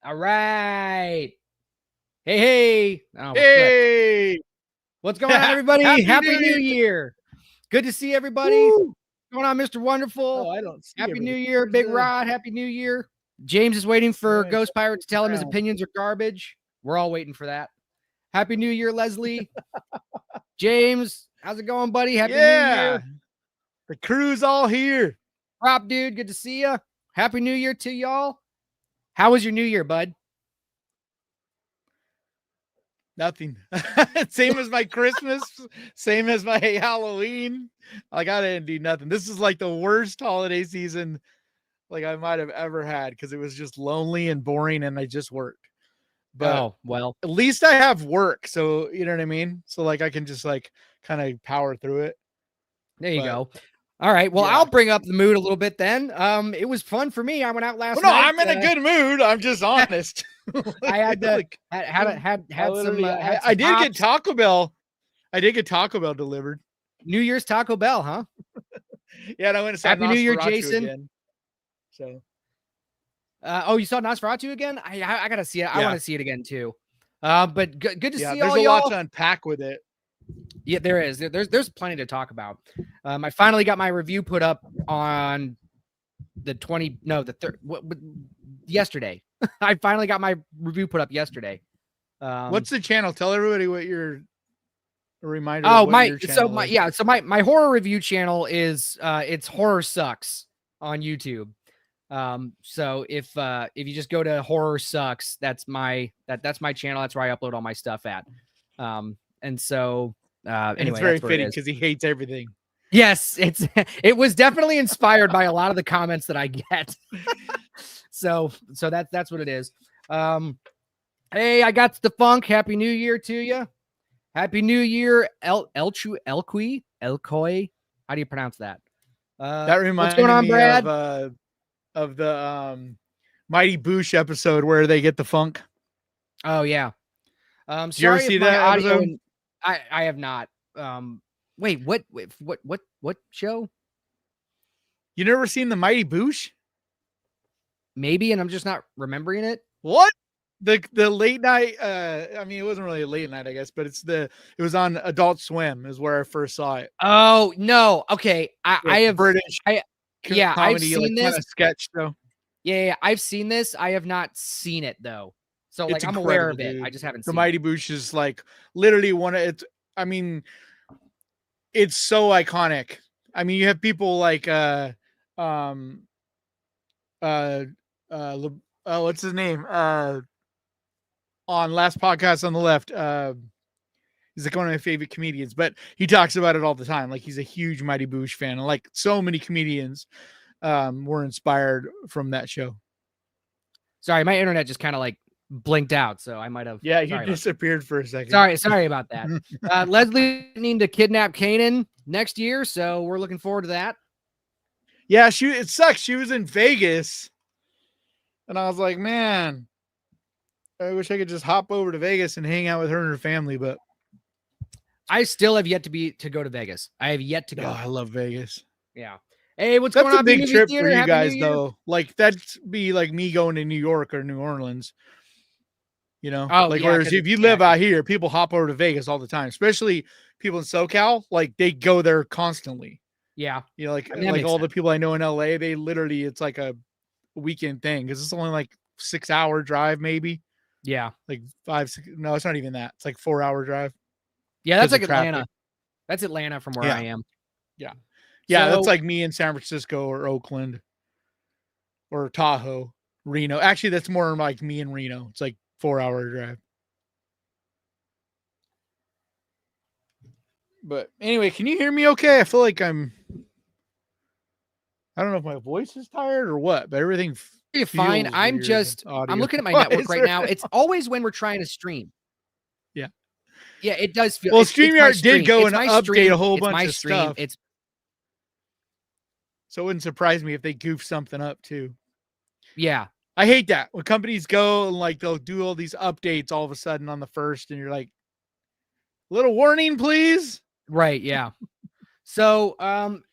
All right. Hey. Oh, hey. What's going on, everybody? Happy New Year. Good to see everybody. Woo. What's going on, Mr. Wonderful? Oh, I don't see Happy everything. New Year, Big Rod. Happy New Year. James is waiting for Ghost Pirate to tell him his opinions are garbage. We're all waiting for that. Happy New Year, Leslie. James, how's it going, buddy? Happy New Year. The crew's all here. Rob, dude, good to see you. Happy New Year to y'all. How was your New Year, bud? Nothing. Same as my Christmas, same as my Halloween. Like, I didn't do nothing. This is like the worst holiday season like I might have ever had because it was just lonely and boring and I just worked. But well, at least I have work. So, you know what I mean? So like I can just like kind of power through it. There you go. All right. Well, I'll bring up the mood a little bit then. It was fun for me. I went out last night. I'm in a good mood. I'm just honest. I had to had some. I did get Taco Bell. I did get Taco Bell delivered. New Year's Taco Bell, huh? Yeah, and I went to Happy New Year, Jason. Again, so, you saw Nosferatu again? I gotta see it. I want to see it again too. But good to see all y'all. There's a lot to unpack with it. Yeah, there is. There's plenty to talk about. I finally got my review put up on the 3rd. Yesterday. I finally got my review put up yesterday. What's the channel? Tell everybody what your reminder. Oh, my horror review channel is it's Horror Sucks on YouTube. So if you just go to Horror Sucks, that's my channel. That's where I upload all my stuff at. And so anyway, it's very fitting because he hates everything. Yes, it was definitely inspired by a lot of the comments that I get. so that's what it is. Hey, I got the funk. Happy New Year to you. Happy New Year, Elkoi. How do you pronounce that? That reminds what's going on, me Brad? Of the Mighty Boosh episode where they get the funk. Oh yeah. Did you ever see that audio? I have not. Wait, what show? You never seen the Mighty Boosh? Maybe, and I'm just not remembering it. What? The late night, I mean, it wasn't really a late night, I guess, but it was on Adult Swim is where I first saw it. Oh no. Okay. I have British. I've comedy, seen this kind of sketch though. Yeah, I've seen this. I have not seen it though. So It's I'm aware of it. dude. I just haven't The seen Mighty Boosh is like literally one of it's. I mean, it's so iconic. I mean, you have people like what's his name? On Last Podcast on the Left. He's like one of my favorite comedians, but he talks about it all the time. Like he's a huge Mighty Boosh fan. And like so many comedians were inspired from that show. Sorry, my internet just kind of like blinked out, so I might have. Yeah, you disappeared for a second. Sorry about that. Leslie needing to kidnap Kanan next year, so we're looking forward to that. Yeah, it sucks. She was in Vegas, and I was like, man, I wish I could just hop over to Vegas and hang out with her and her family, but I still have yet to go to Vegas. I have yet to go. Oh, I love Vegas. Yeah. Hey, what's That's going on? a big trip Theater? for you Happy guys, New Year. though. Like that'd be like me going to New York or New Orleans. You know, whereas if you live out here, people hop over to Vegas all the time, especially people in SoCal. Like they go there constantly. Yeah. You know, like all the people I know in LA, they literally, it's like a weekend thing because it's only like 6-hour drive, maybe. Yeah. Like 5, 6. No, it's not even that. It's like 4-hour drive. Yeah. That's like Atlanta. That's Atlanta from where I am. Yeah. Yeah. That's like me in San Francisco or Oakland or Tahoe, Reno. Actually, that's more like me in Reno. It's like 4-hour drive. But anyway, can you hear me okay? I feel like I don't know if my voice is tired or what, but everything you're fine. I'm looking at my network right now. It's always when we're trying to stream. Yeah. Yeah, it does feel. Well, StreamYard did go and update a whole bunch of stuff. So it wouldn't surprise me if they goof something up too. Yeah. I hate that when companies go and like they'll do all these updates all of a sudden on the first, and you're like, little warning, please. Right. Yeah. So,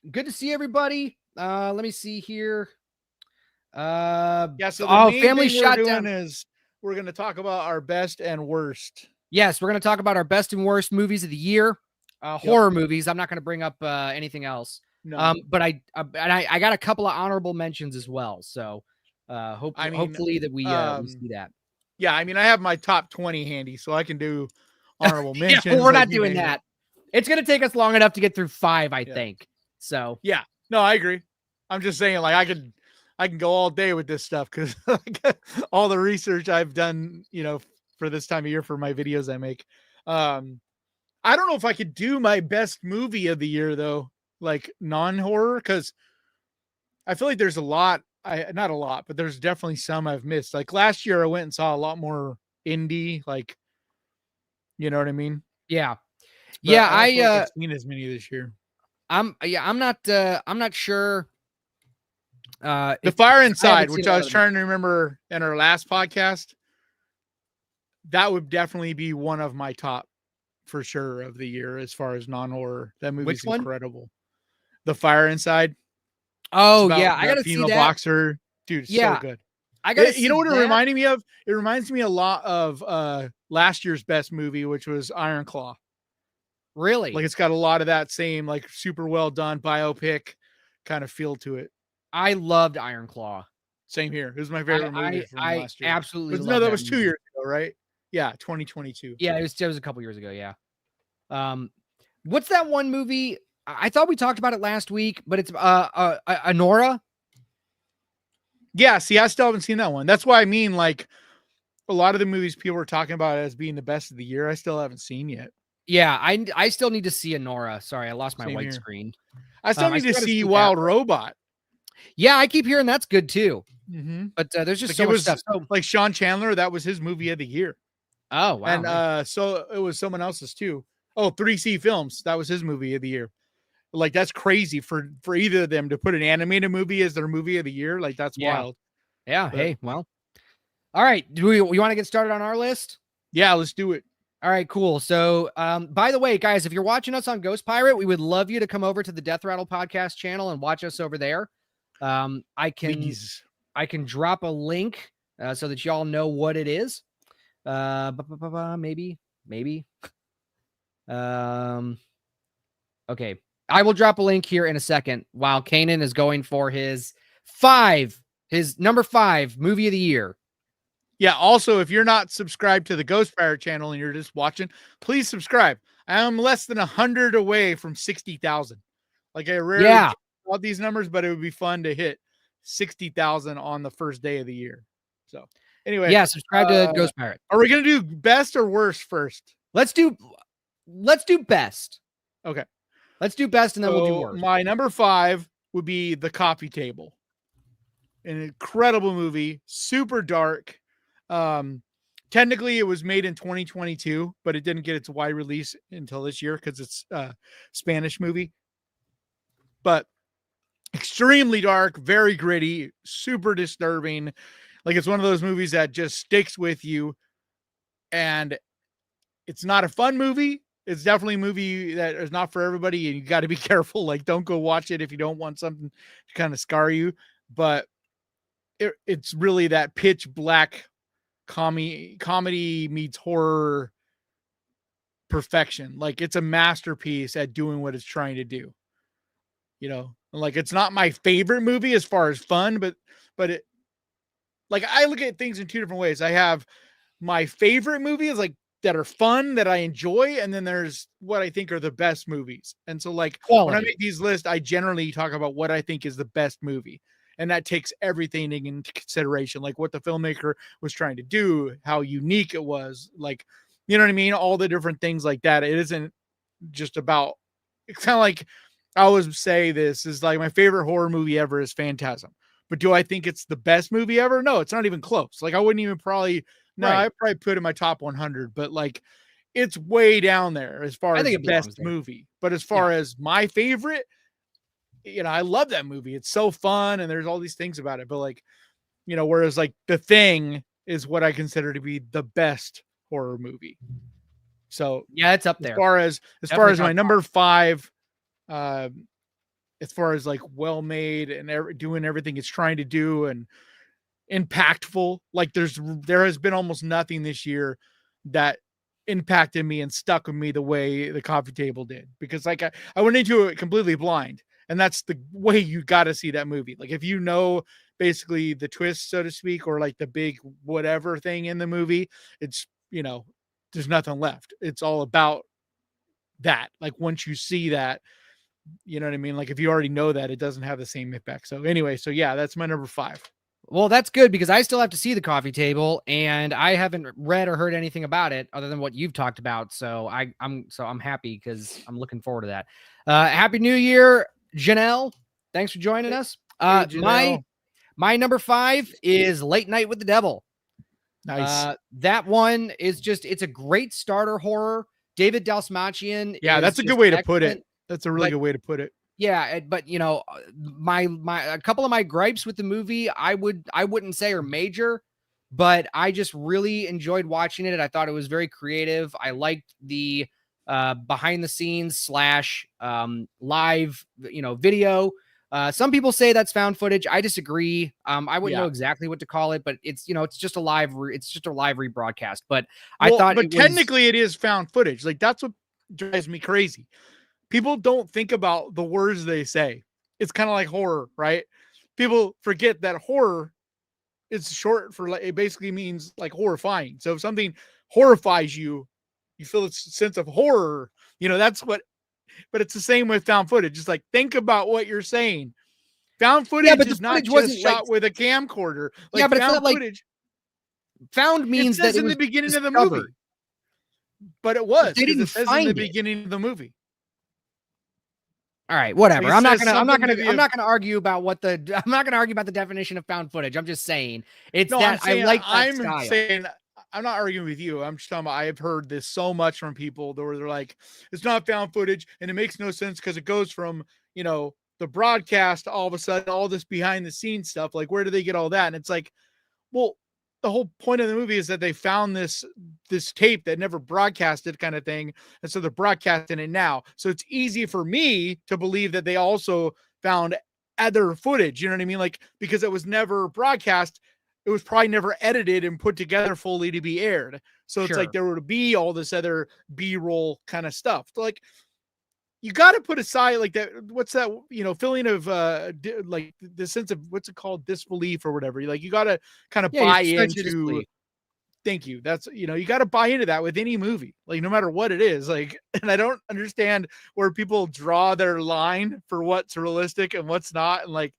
good to see everybody. Let me see here. So the family shotdown is we're going to talk about our best and worst. Yes, we're going to talk about our best and worst movies of the year. Horror movies. I'm not going to bring up anything else. No. But I got a couple of honorable mentions as well. So, hopefully that we see that. Yeah, I mean, I have my top 20 handy, so I can do honorable mentions. Yeah, we're not doing that. It's going to take us long enough to get through 5, I think. So yeah, no, I agree. I'm just saying, like, I can go all day with this stuff because all the research I've done, you know, for this time of year for my videos I make. I don't know if I could do my best movie of the year though, like non-horror, because I feel like there's a lot. Not a lot, but there's definitely some I've missed. Like last year, I went and saw a lot more indie, like, you know what I mean? Yeah. But yeah. I've seen as many this year. I'm not sure. The Fire Inside, which I was trying to remember in our last podcast, that would definitely be one of my top for sure of the year as far as non-horror. That movie's incredible. The Fire Inside. Oh yeah, I gotta see that. Boxer, dude. It's so good. I gotta. You know what it reminded me of? It reminds me a lot of last year's best movie, which was Iron Claw. Really? Like it's got a lot of that same like super well done biopic kind of feel to it. I loved Iron Claw. Same here. It was my favorite movie from last year. Absolutely. No, that was 2 years ago, right? Yeah, 2022. Yeah, it was a couple years ago. Yeah. What's that one movie? I thought we talked about it last week, but it's Anora. Yeah, see, I still haven't seen that one. That's why I mean, like, a lot of the movies people were talking about as being the best of the year, I still haven't seen yet. Yeah, I still need to see Anora. Sorry, I lost my white screen. I still need to see Wild Robot. Yeah, I keep hearing that's good too. Mm-hmm. But there's just so much stuff. Like Sean Chandler, that was his movie of the year. Oh, wow. And so it was someone else's too. Oh, 3C Films, that was his movie of the year. Like that's crazy for either of them to put an animated movie as their movie of the year. Like that's wild. Yeah. But, hey, well, all right. Do we want to get started on our list? Yeah, let's do it. All right, cool. So, by the way, guys, if you're watching us on Ghost Pirate, we would love you to come over to the Death Rattle Podcast channel and watch us over there. I can drop a link so that y'all know what it is. Maybe. Okay. I will drop a link here in a second while Kanan is going for his number 5 movie of the year. Yeah. Also, if you're not subscribed to the Ghost Pirate channel and you're just watching, please subscribe. I am less than 100 away from 60,000. Like I rarely about these numbers, but it would be fun to hit 60,000 on the first day of the year. So anyway, subscribe to Ghost Pirate. Are we going to do best or worst first? Let's do best. Okay. Let's do best and then we'll do worst. My number 5 would be The Coffee Table. An incredible movie, super dark. technically it was made in 2022, but it didn't get its wide release until this year because it's a Spanish movie. But extremely dark, very gritty, super disturbing. Like it's one of those movies that just sticks with you. And it's not a fun movie. It's definitely a movie that is not for everybody, and you got to be careful. Like, don't go watch it if you don't want something to kind of scar you. But it's really that pitch black comedy meets horror perfection. Like, it's a masterpiece at doing what it's trying to do. You know, like it's not my favorite movie as far as fun, but it, like, I look at things in two different ways. I have my favorite movies, like, that are fun that I enjoy, and then there's what I think are the best movies. And so, like, when I make these lists, I generally talk about what I think is the best movie, and that takes everything into consideration, like what the filmmaker was trying to do, how unique it was, like, you know what I mean, all the different things like that. It isn't just about, it's kind of like, I always say this is like, my favorite horror movie ever is Phantasm, but do I think it's the best movie ever? No, it's not even close. Like, I wouldn't even probably, no, right. I'd probably put it in my top 100, but like, it's way down there as far as best movie. But as far as my favorite, you know, I love that movie. It's so fun, and there's all these things about it. But like, you know, whereas like The Thing is what I consider to be the best horror movie. So yeah, it's up there. As far as my number 5, as far as like well made and doing everything it's trying to do and impactful, like there has been almost nothing this year that impacted me and stuck with me the way The Coffee Table did, because like I went into it completely blind, and that's the way you got to see that movie. Like, if you know basically the twist, so to speak, or like the big whatever thing in the movie, it's, you know, there's nothing left. It's all about that. Like, once you see that, you know what I mean? Like, if you already know that, it doesn't have the same impact. So anyway, so yeah, that's my number 5. Well, that's good, because I still have to see The Coffee Table, and I haven't read or heard anything about it other than what you've talked about. So I'm happy, because I'm looking forward to that. Happy New Year, Janelle. Thanks for joining us. My number 5 is Late Night with the Devil. Nice. That one is just, it's a great starter horror. David Dalsmachian. Yeah, that's a good way to put it. That's a really good way to put it. Yeah, but you know, a couple of my gripes with the movie, I wouldn't say are major, but I just really enjoyed watching it. I thought it was very creative. I liked the behind the scenes / live, you know, video. Some people say that's found footage. I disagree. I wouldn't know exactly what to call it, but it's, you know, it's just a live rebroadcast. But technically it is found footage. Like, that's what drives me crazy. People don't think about the words they say. It's kind of like horror, right? People forget that horror is short for, like, it basically means like horrifying. So if something horrifies you, you feel a sense of horror. You know, that's what, but it's the same with found footage. Just like, think about what you're saying. Found footage is not just shot with a camcorder. Like, but found it's not footage. Found means that it was in the beginning of the movie. But it was. They didn't find in the beginning of the movie. All right, whatever. I'm not gonna argue about I'm not gonna argue about the definition of found footage. I'm just saying it's I'm not arguing with you. I'm just talking about, I've heard this so much from people where they're like, it's not found footage, and it makes no sense because it goes from, you know, the broadcast to all of a sudden all this behind the scenes stuff. Like, where do they get all that? And it's like, well, the whole point of the movie is that they found this tape that never broadcasted, kind of thing. And so they're broadcasting it now. So it's easy for me to believe that they also found other footage. You know what I mean? Like, because it was never broadcast, it was probably never edited and put together fully to be aired. So it's like, there would be all this other B-roll kind of stuff. So like, you got to put aside like that. What's that, you know, feeling of like the sense of, what's it called? Disbelief or whatever. Like, you got to kind of buy into. Thank you. That's, you know, you got to buy into that with any movie, like, no matter what it is. Like, and I don't understand where people draw their line for what's realistic and what's not. And like,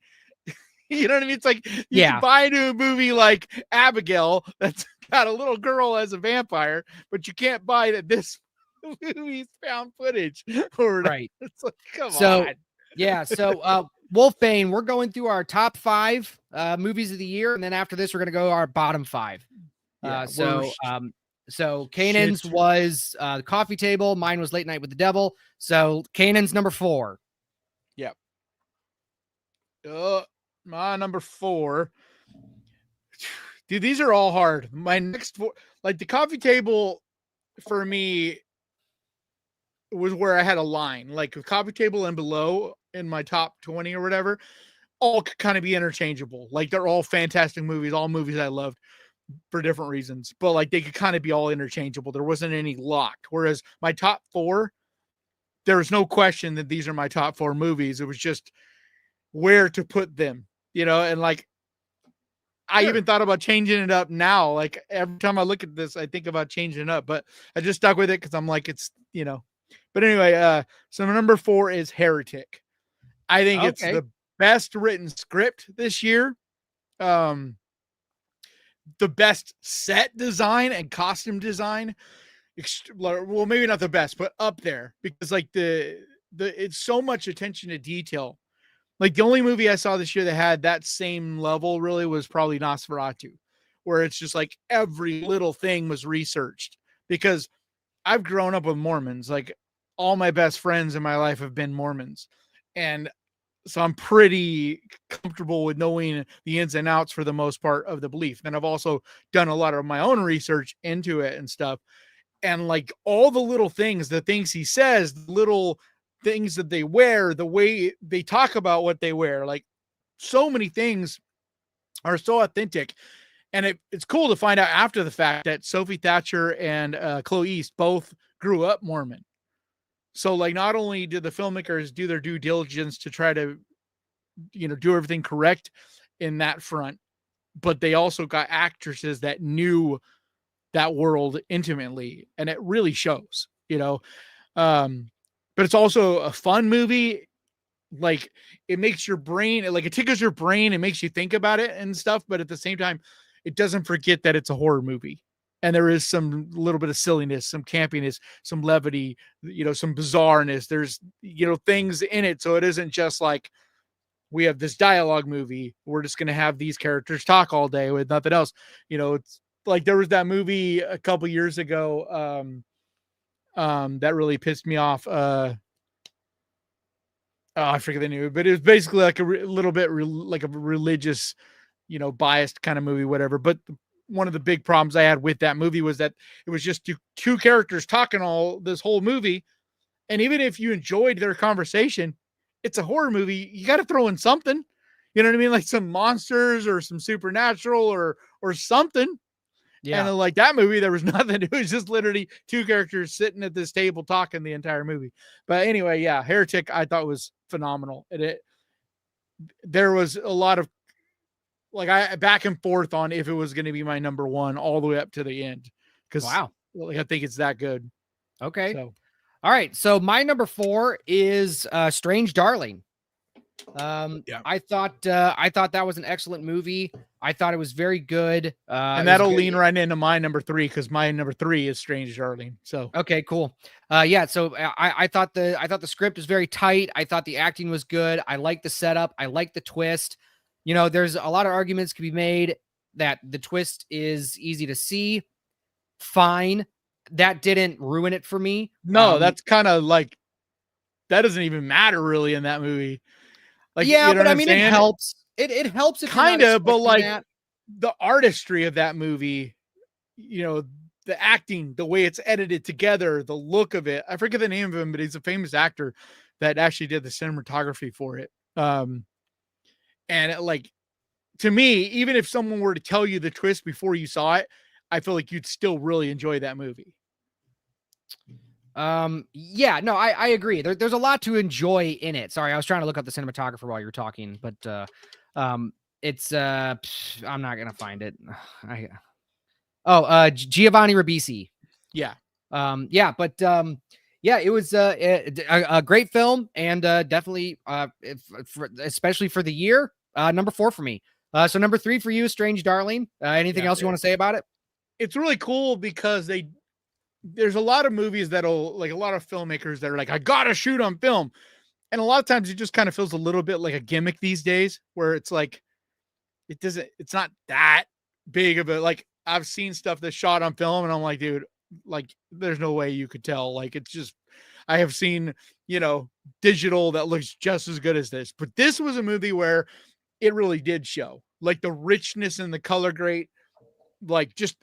you know what I mean? It's like, you can buy into a movie like Abigail that's got a little girl as a vampire, but you can't buy that this movie's found footage. Right. It's like, come on. Yeah. So Wolfbane, we're going through our top 5 movies of the year, and then after this, we're gonna go our bottom 5. Yeah. So Kanan's was the coffee table. Mine was Late Night with the Devil. So Kanan's number 4. Yep. My number 4. Dude, these are all hard. My next 4, like the coffee table for me was where I had a line, like a coffee table and below in my top 20 or whatever, all could kind of be interchangeable. Like they're all fantastic movies, all movies I loved for different reasons, but like they could kind of be all interchangeable. There wasn't any locked. Whereas my top 4, there was no question that these are my top 4 movies. It was just where to put them, and like I even thought about changing it up now. Like every time I look at this, I think about changing it up, but I just stuck with it because I'm like, it's, but anyway, so number 4 is Heretic. I think it's the best written script this year. The best set design and costume design. Well, maybe not the best, but up there, because like it's so much attention to detail. Like the only movie I saw this year that had that same level really was probably Nosferatu, where it's just like every little thing was researched, because I've grown up with Mormons. Like all my best friends in my life have been Mormons. And so I'm pretty comfortable with knowing the ins and outs for the most part of the belief. And I've also done a lot of my own research into it and stuff. And like all the little things, the things he says, the little things that they wear, the way they talk about what they wear, like so many things are so authentic. And it's cool to find out after the fact that Sophie Thatcher and Chloe East both grew up Mormon. So like not only did the filmmakers do their due diligence to try to, do everything correct in that front, but they also got actresses that knew that world intimately, and it really shows, but it's also a fun movie. Like it makes your brain, like it tickles your brain and makes you think about it and stuff. But at the same time, it doesn't forget that it's a horror movie. And there is some little bit of silliness, some campiness, some levity, some bizarreness. There's, things in it. So it isn't just like we have this dialogue movie. We're just going to have these characters talk all day with nothing else. It's like there was that movie a couple years ago that really pissed me off. I forget the name, but it was basically like a little bit like a religious, biased kind of movie, whatever. But one of the big problems I had with that movie was that it was just two characters talking all this whole movie. And even if you enjoyed their conversation, it's a horror movie. You got to throw in something, you know what I mean? Like some monsters or some supernatural or something. Yeah. And like that movie, there was nothing. It was just literally two characters sitting at this table talking the entire movie. But anyway, yeah, Heretic I thought was phenomenal. There was a lot of like I back and forth on if it was going to be my number 1 all the way up to the end. Because wow, like I think it's that good. Okay. So, all right. So my number 4 is Strange Darling. I thought that was an excellent movie. I thought it was very good. And that'll lean right into my number 3, because my number 3 is Strange Darling. So okay, cool. Yeah. So I thought the script was very tight. I thought the acting was good. I like the setup. I like the twist. There's a lot of arguments could be made that the twist is easy to see. Fine. That didn't ruin it for me. No, that's kind of like, that doesn't even matter really in that movie. Like, yeah, but I mean, it helps. It helps if kind of, but like the artistry of that movie, the acting, the way it's edited together, the look of it. I forget the name of him, but he's a famous actor that actually did the cinematography for it. And like, to me, even if someone were to tell you the twist before you saw it, I feel like you'd still really enjoy that movie. Yeah, no, I agree. There's a lot to enjoy in it. Sorry, I was trying to look up the cinematographer while you were talking, but it's I'm not gonna find it. Giovanni Ribisi. Yeah. Yeah, but yeah, it was a great film, and definitely especially for the year, number 4 for me. So number 3 for you, Strange Darling. Anything else you want to say about it? It's really cool because there's a lot of movies that'll, like a lot of filmmakers that are like, I gotta shoot on film. And a lot of times it just kind of feels a little bit like a gimmick these days, where it's like, it's not that big of a, like, I've seen stuff that's shot on film, and I'm like, dude, like, there's no way you could tell. Like, it's just, I have seen, digital that looks just as good as this. But this was a movie where it really did show, like, the richness and the color grade, like, just,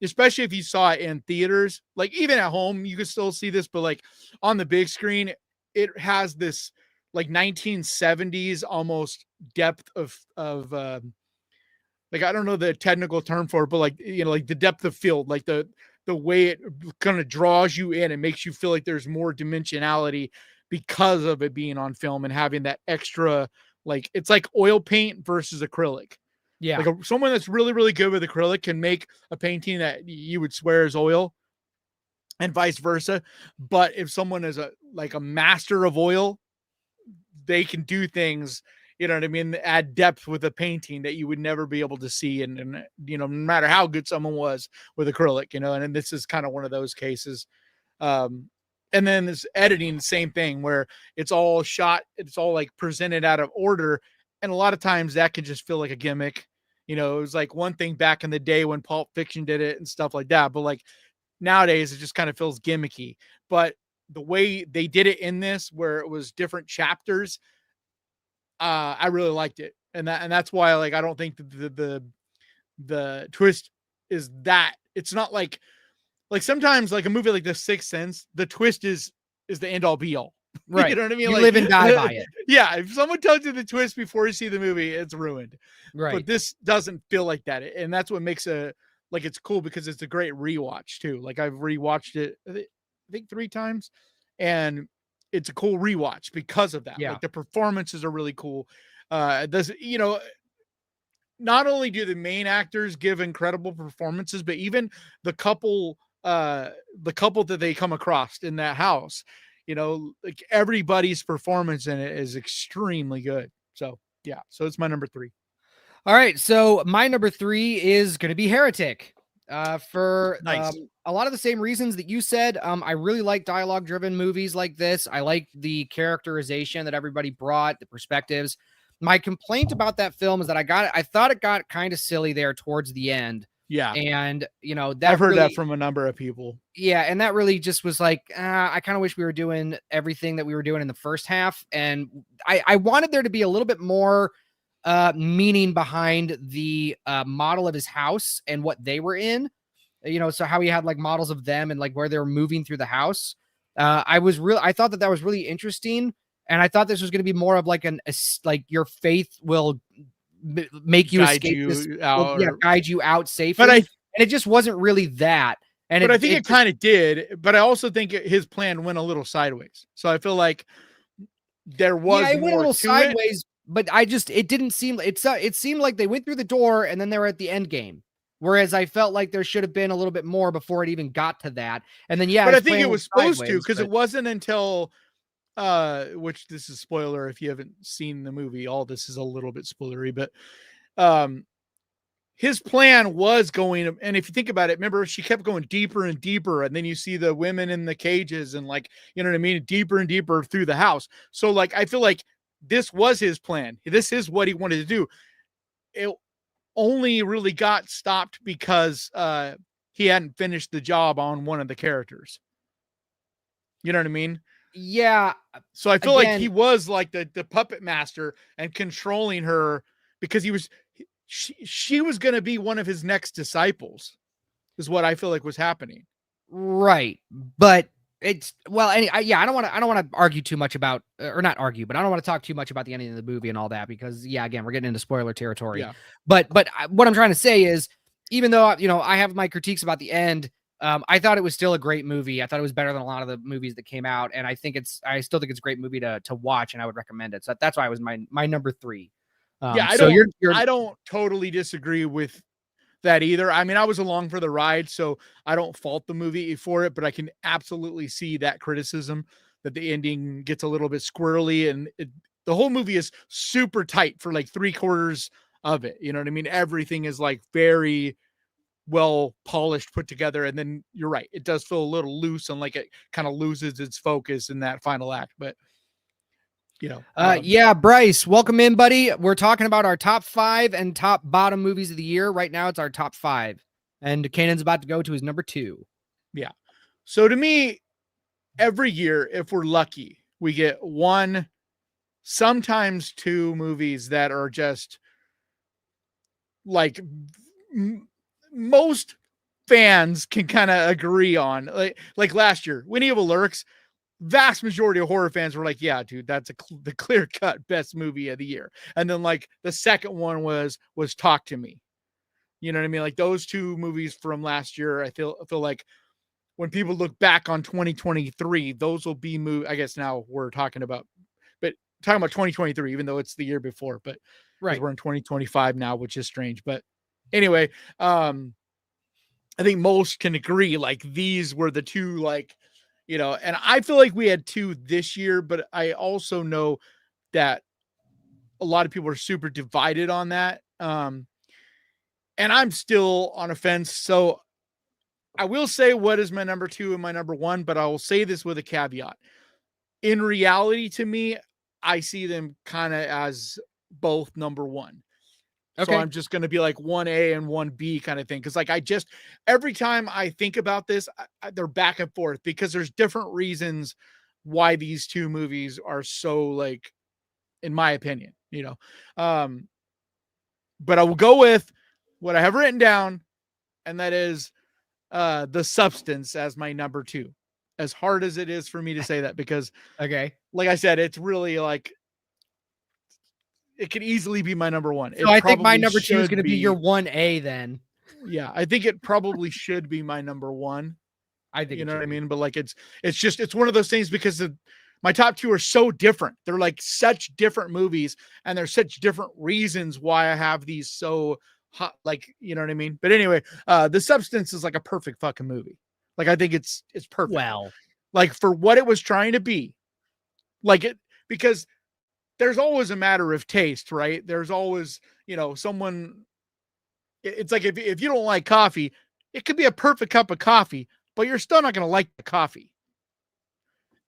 especially if you saw it in theaters, like, even at home, you could still see this, but like on the big screen, it has this like 1970s almost depth of, like, I don't know the technical term for it, but like, like the depth of field, like the way it kind of draws you in and makes you feel like there's more dimensionality because of it being on film and having that extra, like, it's like oil paint versus acrylic. Yeah. Like someone that's really, really good with acrylic can make a painting that you would swear is oil and vice versa. But if someone is a master of oil, they can do things, you know what I mean, add depth with a painting that you would never be able to see. And no matter how good someone was with acrylic, and this is kind of one of those cases. And then this editing, same thing, where it's all shot, it's all like presented out of order. And a lot of times that can just feel like a gimmick. It was like one thing back in the day when Pulp Fiction did it and stuff like that. But like nowadays, it just kind of feels gimmicky. But the way they did it in this, where it was different chapters, I really liked it. And that's why, like, I don't think the twist is that. It's not like sometimes like a movie like The Sixth Sense, the twist is the end all be all. Right. You know what I mean? You like, live and die by it. Yeah. If someone tells you the twist before you see the movie, it's ruined. Right. But this doesn't feel like that. And that's what makes it's cool, because it's a great rewatch too. Like, I've rewatched it, I think 3 times, and it's a cool rewatch because of that. Yeah. Like, the performances are really cool. Not only do the main actors give incredible performances, but even the couple that they come across in that house, like, everybody's performance in it is extremely good. So yeah, so it's my number 3. All right, so my number 3 is going to be Heretic. For Nice. A lot of the same reasons that you said. I really like dialogue-driven movies like this. I like the characterization that everybody brought, the perspectives. My complaint about that film is that I thought it got kind of silly there towards the end. Yeah. And, that I've heard really, that from a number of people. Yeah. And that really just was like, I kind of wish we were doing everything that we were doing in the first half. And I wanted there to be a little bit more meaning behind the model of his house and what they were in, so how he had like models of them and like where they were moving through the house. I thought that was really interesting. And I thought this was going to be more of like like your faith will make you guide escape you this, out, guide you out safely. But and it just wasn't really that. And I think it kind of did. But I also think his plan went a little sideways. So I feel like there was it went a little sideways. It. But it didn't seem, it seemed like they went through the door and then they were at the end game. Whereas I felt like there should have been a little bit more before it even got to that. And then, but I think it was supposed to, because it wasn't until, which this is spoiler if you haven't seen the movie, all this is a little bit spoilery, but his plan was going, and if you think about it, remember, she kept going deeper and deeper, and then you see the women in the cages and, like, you know what I mean, deeper and deeper through the house. So like, I feel like this was his plan. This is what he wanted to do. It only really got stopped because he hadn't finished the job on one of the characters. You know what I mean? Yeah. So I feel like he was like the puppet master and controlling her, because she was going to be one of his next disciples, is what I feel like was happening. Right. But it's, well, I don't want to argue too much about, or not argue, but I don't want to talk too much about the ending of the movie and all that, because again, we're getting into spoiler territory. Yeah. But what I'm trying to say is, even though, I have my critiques about the end, I thought it was still a great movie. I thought it was better than a lot of the movies that came out. And I still think it's a great movie to watch, and I would recommend it. So that's why it was my number 3. I don't totally disagree with that either. I mean, I was along for the ride, so I don't fault the movie for it, but I can absolutely see that criticism, that the ending gets a little bit squirrely, and the whole movie is super tight for like 3/4 of it. You know what I mean? Everything is like very well polished, put together. And then you're right, it does feel a little loose, and like it kind of loses its focus in that final act. But Bryce, welcome in, buddy. We're talking about our top 5 and top bottom movies of the year. Right now it's our top 5. And Kanan's about to go to his number 2. Yeah. So to me, every year, if we're lucky, we get 1, sometimes 2 movies that are just like most fans can kind of agree on. Like last year, when Evil Lurks, vast majority of horror fans were like, yeah, dude, that's the clear cut best movie of the year. And then like the second one was Talk to Me. You know what I mean? Like those 2 movies from last year, I feel like when people look back on 2023, those will be I guess now we're talking about 2023, even though it's the year before, but right, we're in 2025 now, which is strange. But anyway, I think most can agree, like these were the 2, like, you know, and I feel like we had 2 this year, but I also know that a lot of people are super divided on that. And I'm still on a fence. So I will say what is my number 2 and my number 1, but I will say this with a caveat. In reality, to me, I see them kind of as both number 1. Okay. So I'm just going to be like 1A and 1B kind of thing. Cause like, every time I think about this, they're back and forth because there's different reasons why these 2 movies are so, like, in my opinion, you know, but I will go with what I have written down. And that is, The Substance as my number 2. As hard as it is for me to say that, because okay, like I said, it's really like, it could easily be my number 1. So I think my number 2 is going to be your 1A then. Yeah, I think it probably should be my number 1. I think, you know what I mean? But like, it's one of those things because my top 2 are so different. They're like such different movies, and there's such different reasons why I have these so hot, like, you know what I mean? But anyway, The Substance is like a perfect fucking movie. Like, I think it's perfect. Well, like for what it was trying to be, like it, because there's always a matter of taste, right? There's always, you know, it's like if you don't like coffee, it could be a perfect cup of coffee, but you're still not going to like the coffee.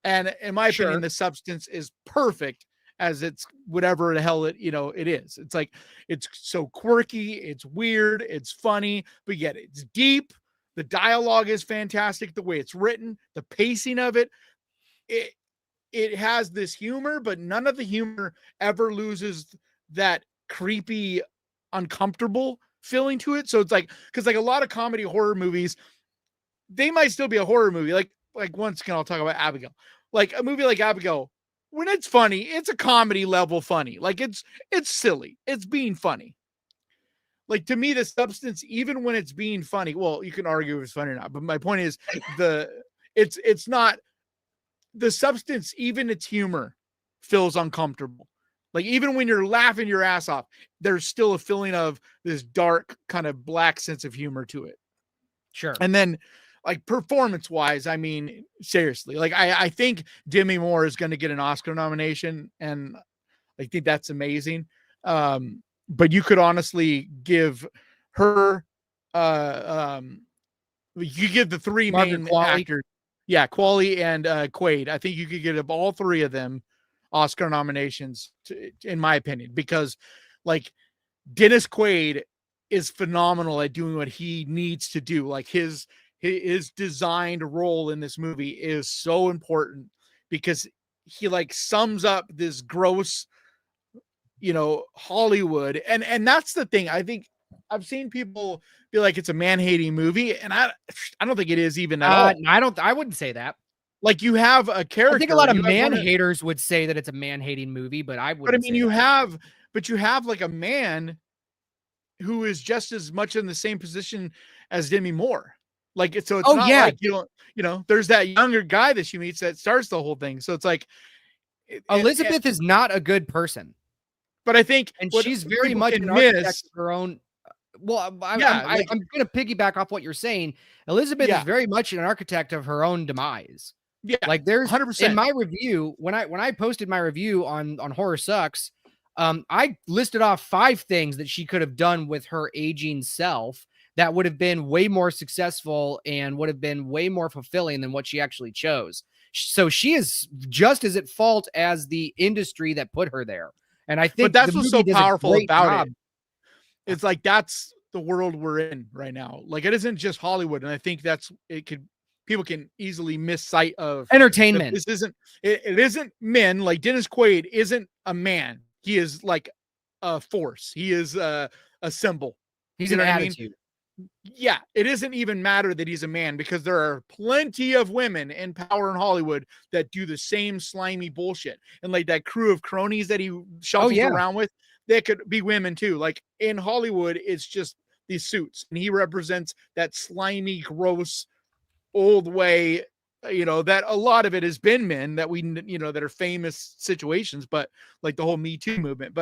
And in my opinion, The Substance is perfect as it's whatever the hell it is. It's like, it's so quirky, it's weird, it's funny, but yet it's deep. The dialogue is fantastic. The way it's written, the pacing of it, it has this humor, but none of the humor ever loses that creepy, uncomfortable feeling to it. So it's like, because like a lot of comedy horror movies, they might still be a horror movie. Like once again, I'll talk about Abigail. Like a movie like Abigail, when it's funny, it's a comedy level funny. Like it's silly. It's being funny. Like to me, The Substance, even when it's being funny, well, you can argue if it's funny or not, but my point is it's not. The Substance, even its humor feels uncomfortable. Like even when you're laughing your ass off, there's still a feeling of this dark kind of black sense of humor to it. Sure. And then like performance wise, I mean, seriously, like I think Demi Moore is going to get an Oscar nomination, and I think that's amazing. But you could honestly give her, you give the 3 main actors. Yeah, Qualley and Quaid. I think you could give all 3 of them Oscar nominations, in my opinion, because like Dennis Quaid is phenomenal at doing what he needs to do. Like his designed role in this movie is so important because he like sums up this gross, you know, Hollywood. And that's the thing. I think I've seen people be like it's a man-hating movie, and I don't think it is even at all. I wouldn't say that. Like you have a character. I think a lot of man-haters would say that it's a man-hating movie, but I wouldn't. But I mean, you have like a man who is just as much in the same position as Demi Moore. Like so it's not like you know, there's that younger guy that she meets that starts the whole thing. So it's like Elizabeth is not a good person. But I think, and she's very much an architect of her own. Well, I'm going to piggyback off what you're saying. Elizabeth is very much an architect of her own demise. Yeah, like there's 100%. In my review, when I posted my review on Horror Sucks, I listed off 5 things that she could have done with her aging self that would have been way more successful and would have been way more fulfilling than what she actually chose. So she is just as at fault as the industry that put her there. And I think that's what's so powerful about it. It's like that's the world we're in right now. Like, it isn't just Hollywood. And I think people can easily miss sight of Entertainment. this isn't, it isn't men. Like, Dennis Quaid isn't a man. He is like a force. He is a symbol. He's an attitude. Yeah, it doesn't even matter that he's a man, because there are plenty of women in power in Hollywood that do the same slimy bullshit. And like that crew of cronies that he shuffles around with, they could be women too. Like, in Hollywood, it's just these suits, and he represents that slimy, gross, old way, that a lot of it has been men that that are famous situations, but like the whole Me Too movement.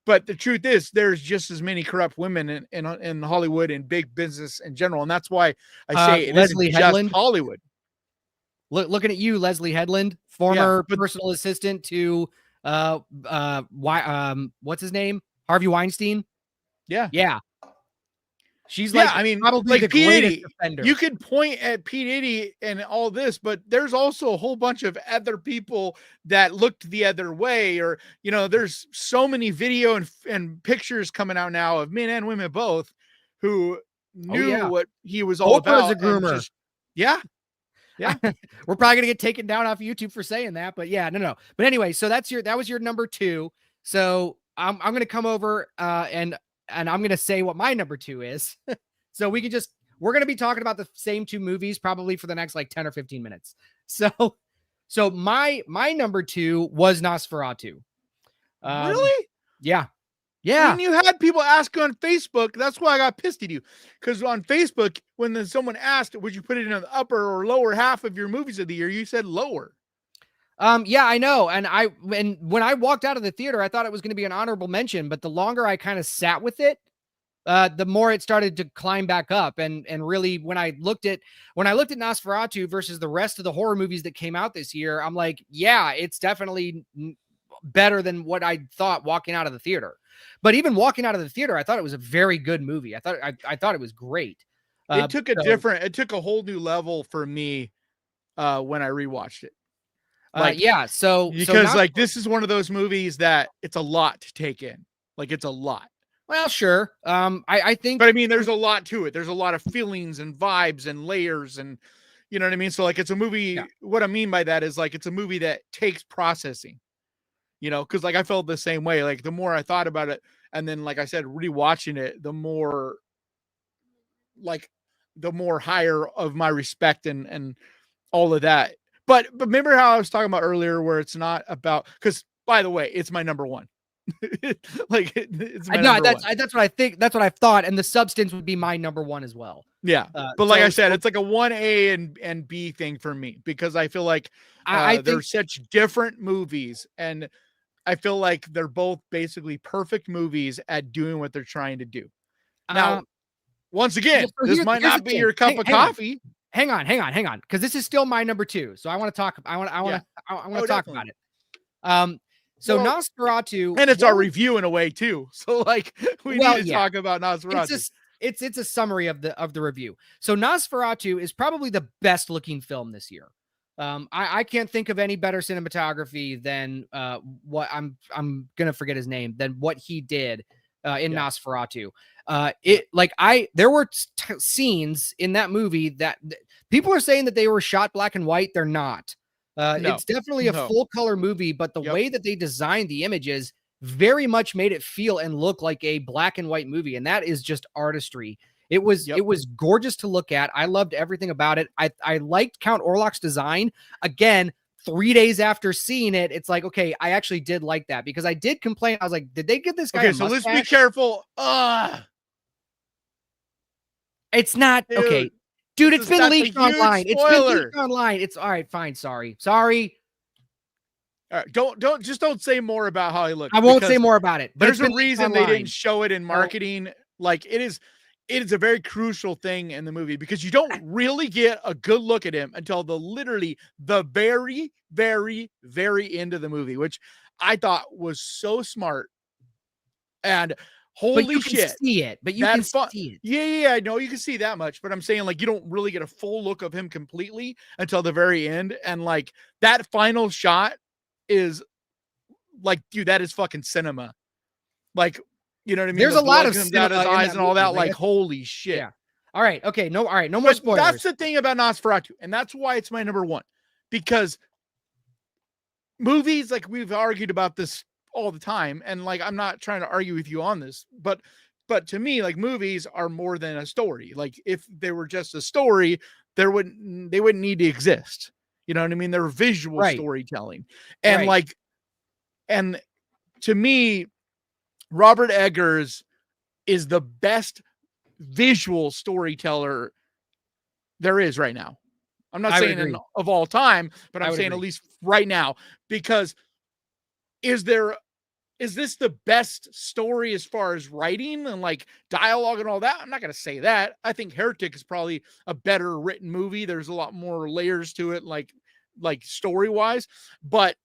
But the truth is, there's just as many corrupt women in Hollywood and big business in general. And that's why I say it Leslie isn't Headland. just Hollywood. Looking at you, Leslie Headland, former personal assistant to what's his name? Harvey Weinstein. Yeah. She's probably the greatest offender. You could point at P. Diddy and all this, but there's also a whole bunch of other people that looked the other way, or, there's so many video and pictures coming out now of men and women both who knew what he was all about. As a groomer. Yeah. We're probably gonna get taken down off YouTube for saying that, but yeah, no. But anyway, so that was your number 2. So I'm gonna come over and I'm going to say what my number 2 is. So we're going to be talking about the same 2 movies probably for the next like 10 or 15 minutes. So my number 2 was Nosferatu. Really? Yeah. When you had people ask on Facebook, that's why I got pissed at you. Because on Facebook, when someone asked, would you put it in the upper or lower half of your movies of the year? You said lower. Yeah, I know. And when I walked out of the theater, I thought it was going to be an honorable mention, but the longer I kind of sat with it, the more it started to climb back up. And really, when I looked at Nosferatu versus the rest of the horror movies that came out this year, I'm like, yeah, it's definitely better than what I thought walking out of the theater. But even walking out of the theater, I thought it was a very good movie. I thought it was great. It took a whole new level for me when I rewatched it. This is one of those movies that it's a lot to take in. Like, it's a lot. Well, sure. I think, but I mean, there's a lot to it. There's a lot of feelings and vibes and layers, and you know what I mean? So like, it's a movie. Yeah. What I mean by that is like, it's a movie that takes processing, cause like I felt the same way. Like, the more I thought about it, and then, like I said, rewatching it, the more higher of my respect and all of that. But remember how I was talking about earlier, where it's not about, because by the way, it's my number 1. It's my number 1. That's what I think. That's what I thought. And the substance would be my number 1 as well. Yeah. But like I said, it's like a 1A and B thing for me, because I feel like they're such different movies. And I feel like they're both basically perfect movies at doing what they're trying to do. Now, once again, this might not be your cup of coffee. Hang on, because this is still my number 2. So I want to talk. I want to talk about it. Nosferatu, and it's our review in a way too. So like, we need to talk about Nosferatu. It's a summary of the review. So Nosferatu is probably the best looking film this year. I can't think of any better cinematography than what I'm gonna forget his name than what he did in Nosferatu. There were scenes in that movie that people are saying that they were shot black and white. They're not. It's definitely a full color movie, but the way that they designed the images very much made it feel and look like a black and white movie. And that is just artistry. It was gorgeous to look at. I loved everything about it. I liked Count Orlok's design. Again, 3 days after seeing it, it's like, okay, I actually did like that, because I did complain. I was like, did they give this guy a mustache? So let's be careful. It's not okay. Dude, it's been leaked online. It's been leaked online. It's all right, fine. Sorry. All right, don't say more about how he looks. I won't say more about it. But there's a reason they didn't show it in marketing. Like, it is a very crucial thing in the movie, because you don't really get a good look at him until literally the very, very, very end of the movie, which I thought was so smart. And holy shit. See it, but you can see it. Yeah, I know you can see that much, but I'm saying, like, you don't really get a full look of him completely until the very end. And like, that final shot is like, dude, that is fucking cinema. Like, You know what I mean? There's The a lot blood of comes out his cinema in eyes that and all movie, that. like, Like, holy shit. yeah. All right. Okay. No. All right. No more But spoilers. that's the thing about Nosferatu, and that's why it's my number one. Because movies, like we've argued about this all the time, and like I'm not trying to argue with you on this, but to me, like movies are more than a story. Like if they were just a story, they wouldn't need to exist. You know what I mean? They're visual Right. storytelling, and Right. like, and to me, Robert Eggers is the best visual storyteller there is right now. I'm not saying of all time, but I'm saying at least right now, because is this the best story as far as writing and like dialogue and all that? I'm not going to say that. I think Heretic is probably a better written movie. There's a lot more layers to it, like story wise, but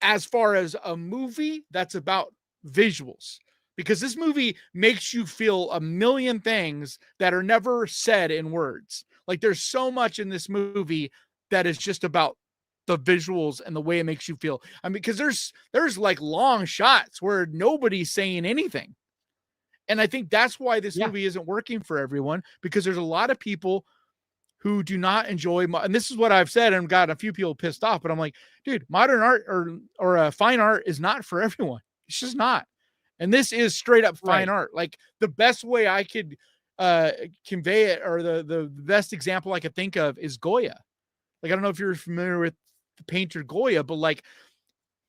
as far as a movie, that's about visuals, because this movie makes you feel a million things that are never said in words. Like there's so much in this movie that is just about the visuals and the way it makes you feel. I mean, because there's like long shots where nobody's saying anything. And I think that's why this movie isn't working for everyone, because there's a lot of people who do not enjoy, and this is what I've said and got a few people pissed off, but I'm like, dude, modern art or fine art is not for everyone. It's just not. And this is straight up fine art. Like the best way I could convey it, or the best example I could think of, is Goya. Like, I don't know if you're familiar with the painter Goya, but like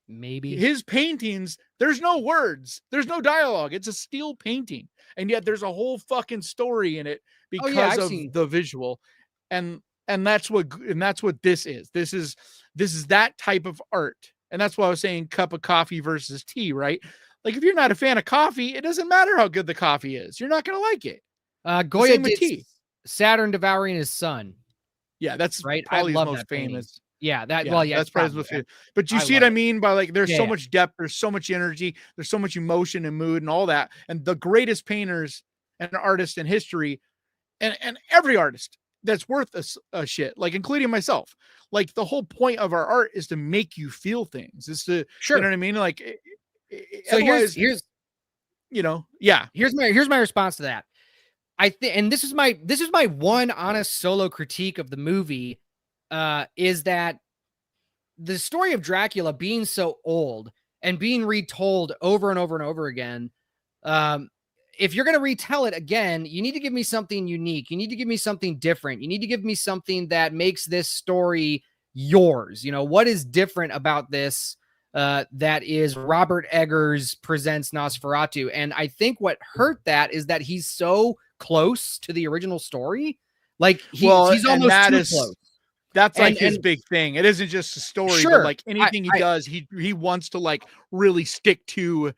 maybe his paintings, there's no words, there's no dialogue. It's a steel painting. And yet there's a whole fucking story in it because of the visual. And that's what this is. This is that type of art. And that's why I was saying cup of coffee versus tea, right? Like if you're not a fan of coffee, it doesn't matter how good the coffee is. You're not going to like it. Goya did Saturn Devouring His Son. Yeah, that's right. probably his most famous. Yeah, that's probably his most famous. But you see what I mean by like there's so much depth, there's so much energy, there's so much emotion and mood and all that. And the greatest painters and artists in history, and every artist that's worth a shit, like including myself. Like the whole point of our art is to make you feel things. Is to you know what I mean? Like so here's you know, here's my response to that. I think, and this is my one honest solo critique of the movie, is that the story of Dracula being so old and being retold over and over and over again, if you're going to retell it again, you need to give me something unique. You need to give me something different. You need to give me something that makes this story yours. You know, what is different about this? That is Robert Eggers presents Nosferatu. And I think what hurt that is that he's so close to the original story. Like he's almost too close. That's like his big thing. It isn't just a story, but like anything he does, he wants to like really stick to,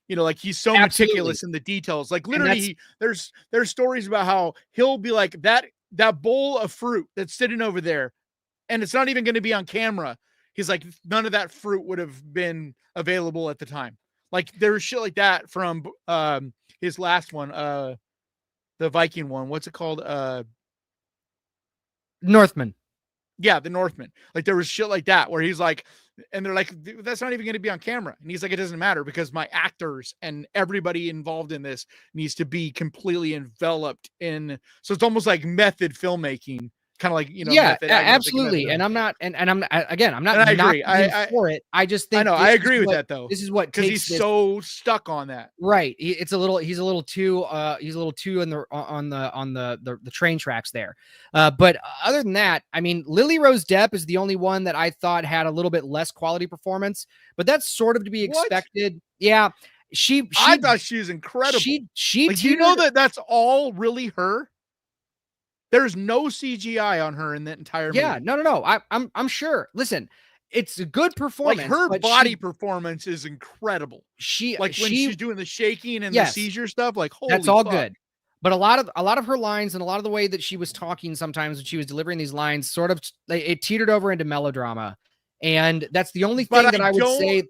you know, like he's so meticulous in the details. Like literally there's stories about how he'll be like that bowl of fruit that's sitting over there, and it's not even going to be on camera. He's like, none of that fruit would have been available at the time. Like there's shit like that from his last one, the Viking one. What's it called? Northman. Yeah, the Northman. Like there was shit like that where he's like, and they're like, that's not even going to be on camera. And he's like, it doesn't matter because my actors and everybody involved in this needs to be completely enveloped in. So it's almost like method filmmaking. Kind of like, you know, yeah, absolutely. And I'm not, and I'm not, again, I'm not, I agree. For it. I just think I agree with that though. This is what, because he's so stuck on that. Right. He's a little too in the train tracks there. But other than that, I mean, Lily Rose Depp is the only one that I thought had a little bit less quality performance, but that's sort of to be expected. Yeah. I thought she was incredible. She like, you know that's all really her. There's no CGI on her in that entire movie. Yeah, no. I'm sure. Listen, it's a good performance. Like her body performance is incredible. When she's doing the shaking and the seizure stuff, like holy that's all fuck. Good. But a lot of her lines and a lot of the way that she was talking sometimes when she was delivering these lines, sort of it teetered over into melodrama, and that's the only thing that I would say.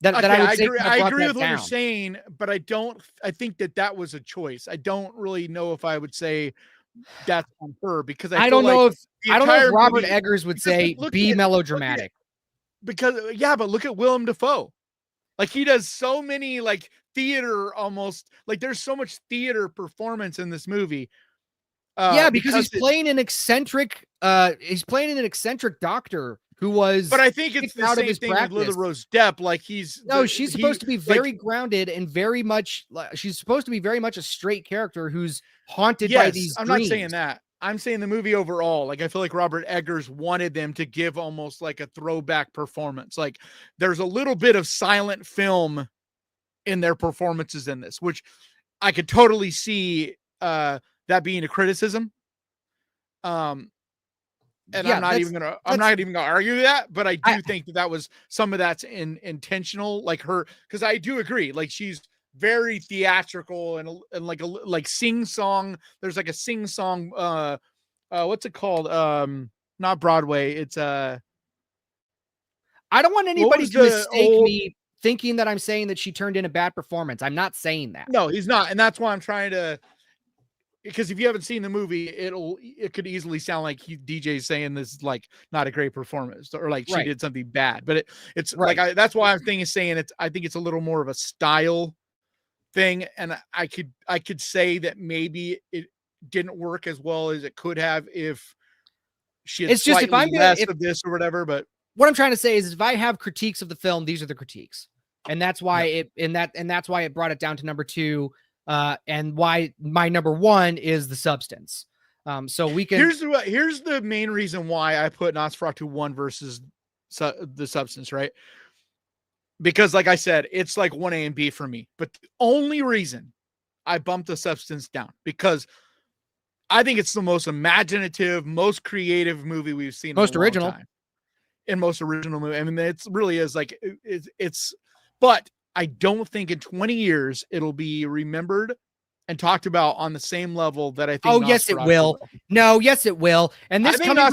I agree with what you're saying, but I think that was a choice. I don't really know if I would say that's on her because I don't know if Robert Eggers would say be melodramatic. But look at Willem Dafoe. Like he does so many like theater almost like there's so much theater performance in this movie. Yeah, because he's playing an eccentric doctor who was but I think it's the out same of his thing practice. with Lily Rose Depp. Like she's supposed to be very grounded and very much she's supposed to be very much a straight character who's haunted by these I'm dreams. not saying that. I'm saying the movie overall. Like I feel like Robert Eggers wanted them to give almost like a throwback performance. Like there's a little bit of silent film in their performances in this, which I could totally see that being a criticism. And yeah, I'm not even gonna argue that, but I do think that was some of that's intentional, like her, because I do agree, like she's very theatrical and like sing song. There's like a sing song, what's it called? Not Broadway. It's I don't want anybody to mistake me thinking that I'm saying that she turned in a bad performance. I'm not saying that. No, he's not, and that's why I'm trying to. Because if you haven't seen the movie, it could easily sound like DJ's saying this is like not a great performance or like she did something bad. But it's right. Like that's why I'm saying I think it's a little more of a style thing, and I could say that maybe it didn't work as well as it could have if she had less of this or whatever. But what I'm trying to say is if I have critiques of the film, these are the critiques, and that's why that's why it brought it down to number 2. And why my number 1 is the substance. So we can. Here's the main reason why I put Nosferatu 1 versus the substance, right? Because, like I said, it's like 1A and B for me. But the only reason I bumped the substance down because I think it's the most imaginative, most creative movie we've seen. Most original. And most original movie. I mean, it really is like it's. But I don't think in 20 years it'll be remembered and talked about on the same level that I think. Oh, yes, it will. No, yes, it will. And this coming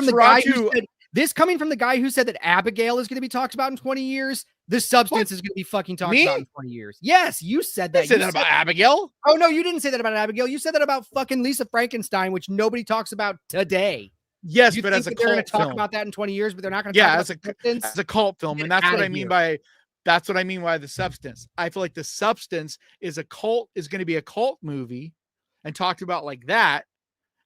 from the guy who said that Abigail is going to be talked about in 20 years. This substance is going to be fucking talked about in 20 years. Yes, you said that. You said that about Abigail? Oh, no, you didn't say that about Abigail. You said that about fucking Lisa Frankenstein, which nobody talks about today. Yes, but as a cult film. They're going to talk about that in 20 years, but they're not going to talk about it as a cult film. And that's what I mean by. That's what I mean by the substance. I feel like the substance is going to be a cult movie and talked about like that.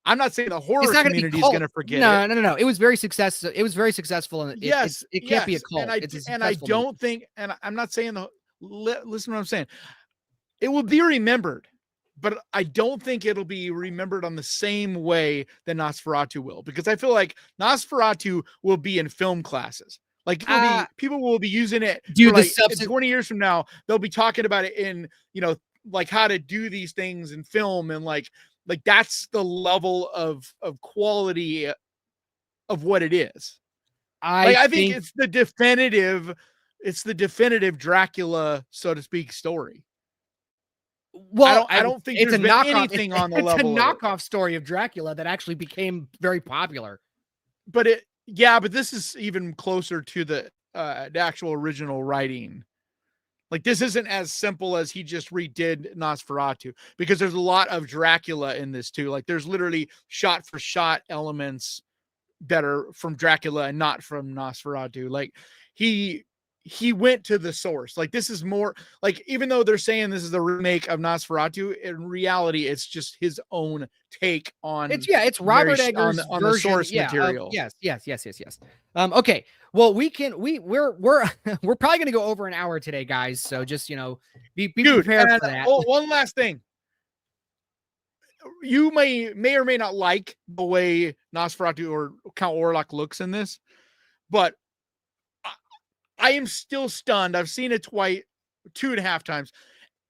I'm not saying the horror community is going to forget it. No. It was very successful. It was very successful. And it can't be a cult. And I don't think, and I'm not saying listen to what I'm saying. It will be remembered, but I don't think it'll be remembered on the same way that Nosferatu will, because I feel like Nosferatu will be in film classes. Like people will be using it. Dude, like 20 years from now, they'll be talking about it in, like how to do these things in film, and like that's the level of quality of what it is. I think it's the definitive Dracula, so to speak, story. Well, I don't think there's been anything on the level. It's a knockoff story of Dracula that actually became very popular. But this is even closer to the actual original writing. Like this isn't as simple as he just redid Nosferatu, because there's a lot of Dracula in this too. Like there's literally shot for shot elements that are from Dracula and not from Nosferatu. Like he went to the source. Like this is more like, even though they're saying this is a remake of Nosferatu, in reality, it's just his own take on. It's Robert Eggers on the source material. Yes. Okay. Well, we're probably going to go over an hour today, guys. So just, be prepared for that. Oh, one last thing. You may or may not like the way Nosferatu or Count Orlok looks in this, but I am still stunned. I've seen it 2.5 times,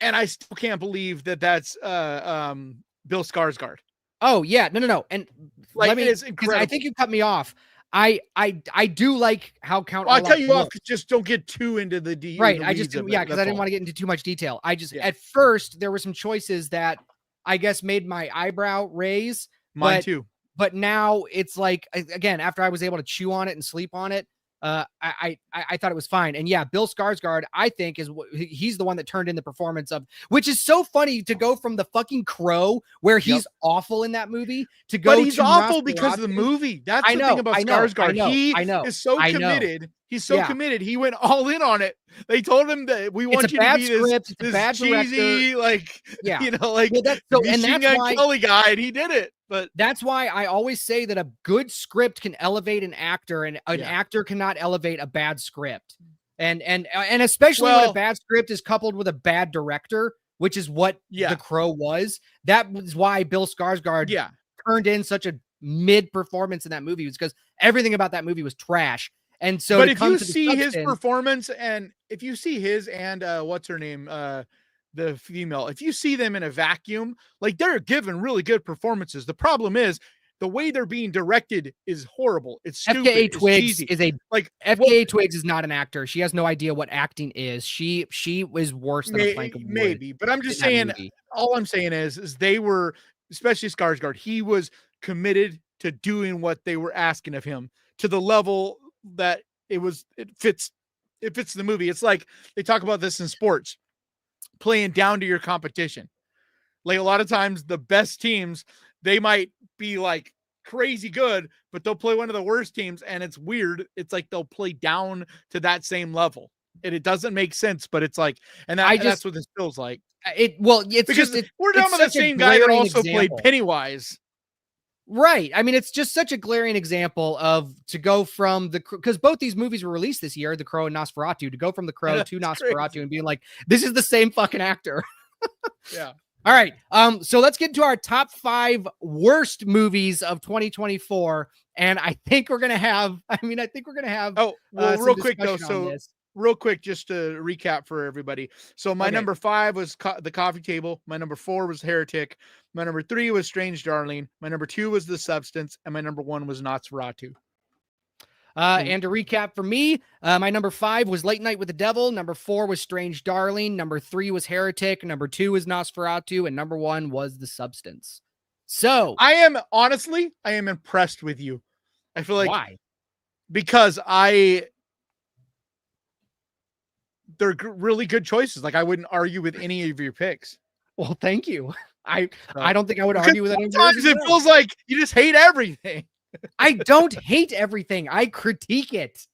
and I still can't believe that that's Bill Skarsgård. Oh yeah, no, and it is incredible. I think you cut me off. I do like how Count. Well, I cut you off. Just don't get too into the right. Because I didn't want to get into too much detail. At first there were some choices that I guess made my eyebrow raise. Mine too. But now it's like, again, after I was able to chew on it and sleep on it, I thought it was fine. And yeah, Bill Skarsgård, I think he's the one that turned in the performance of, which is so funny to go from the fucking Crow where he's awful in that movie to go. But he's to awful because of the movie. That's the thing about Skarsgård. He is so committed. He's so committed. He went all in on it. They told him that we want you to be this bad cheesy, like, you know, like that's why Kelly guy, and he did it. But that's why I always say that a good script can elevate an actor, and an actor cannot elevate a bad script. And especially when a bad script is coupled with a bad director, which is what The Crow was. That was why Bill Skarsgård turned in such a mid performance in that movie, was because everything about that movie was trash. And so, but if you see his performance, and if you see his and what's her name, the female, if you see them in a vacuum, like, they're given really good performances. The problem is the way they're being directed is horrible. It's stupid. FKA Twigs is FKA Twigs is not an actor. She has no idea what acting is. She was worse than a plank of wood. Maybe, but I'm just saying. All I'm saying is they were, especially Skarsgård, he was committed to doing what they were asking of him to the level that it fits the movie. It's like they talk about this in sports, playing down to your competition. Like, a lot of times the best teams, they might be like crazy good, but they'll play one of the worst teams, and it's weird. It's like they'll play down to that same level, and it doesn't make sense, but it's like, and that's what this feels like. We're down to the same guy that also played Pennywise. Right. I mean, it's just such a glaring example of, to go from because both these movies were released this year, The Crow and Nosferatu, to go from The Crow to Nosferatu crazy. And being like, this is the same fucking actor. Yeah. All right. So let's get into our top 5 worst movies of 2024. And I think we're going to have, real quick though. So real quick, just to recap for everybody. So my number 5 was The Coffee Table. My number 4 was Heretic. My number 3 was Strange Darling. My number 2 was The Substance. And my number 1 was Nosferatu. And to recap for me, my number 5 was Late Night with the Devil. Number 4 was Strange Darling. Number 3 was Heretic. Number 2 was Nosferatu. And number 1 was The Substance. So I am impressed with you. I feel like, why? Because they're really good choices. Like, I wouldn't argue with any of your picks. Well, thank you. I don't think I would argue with any of yours. Sometimes it feels like you just hate everything. I don't hate everything. I critique it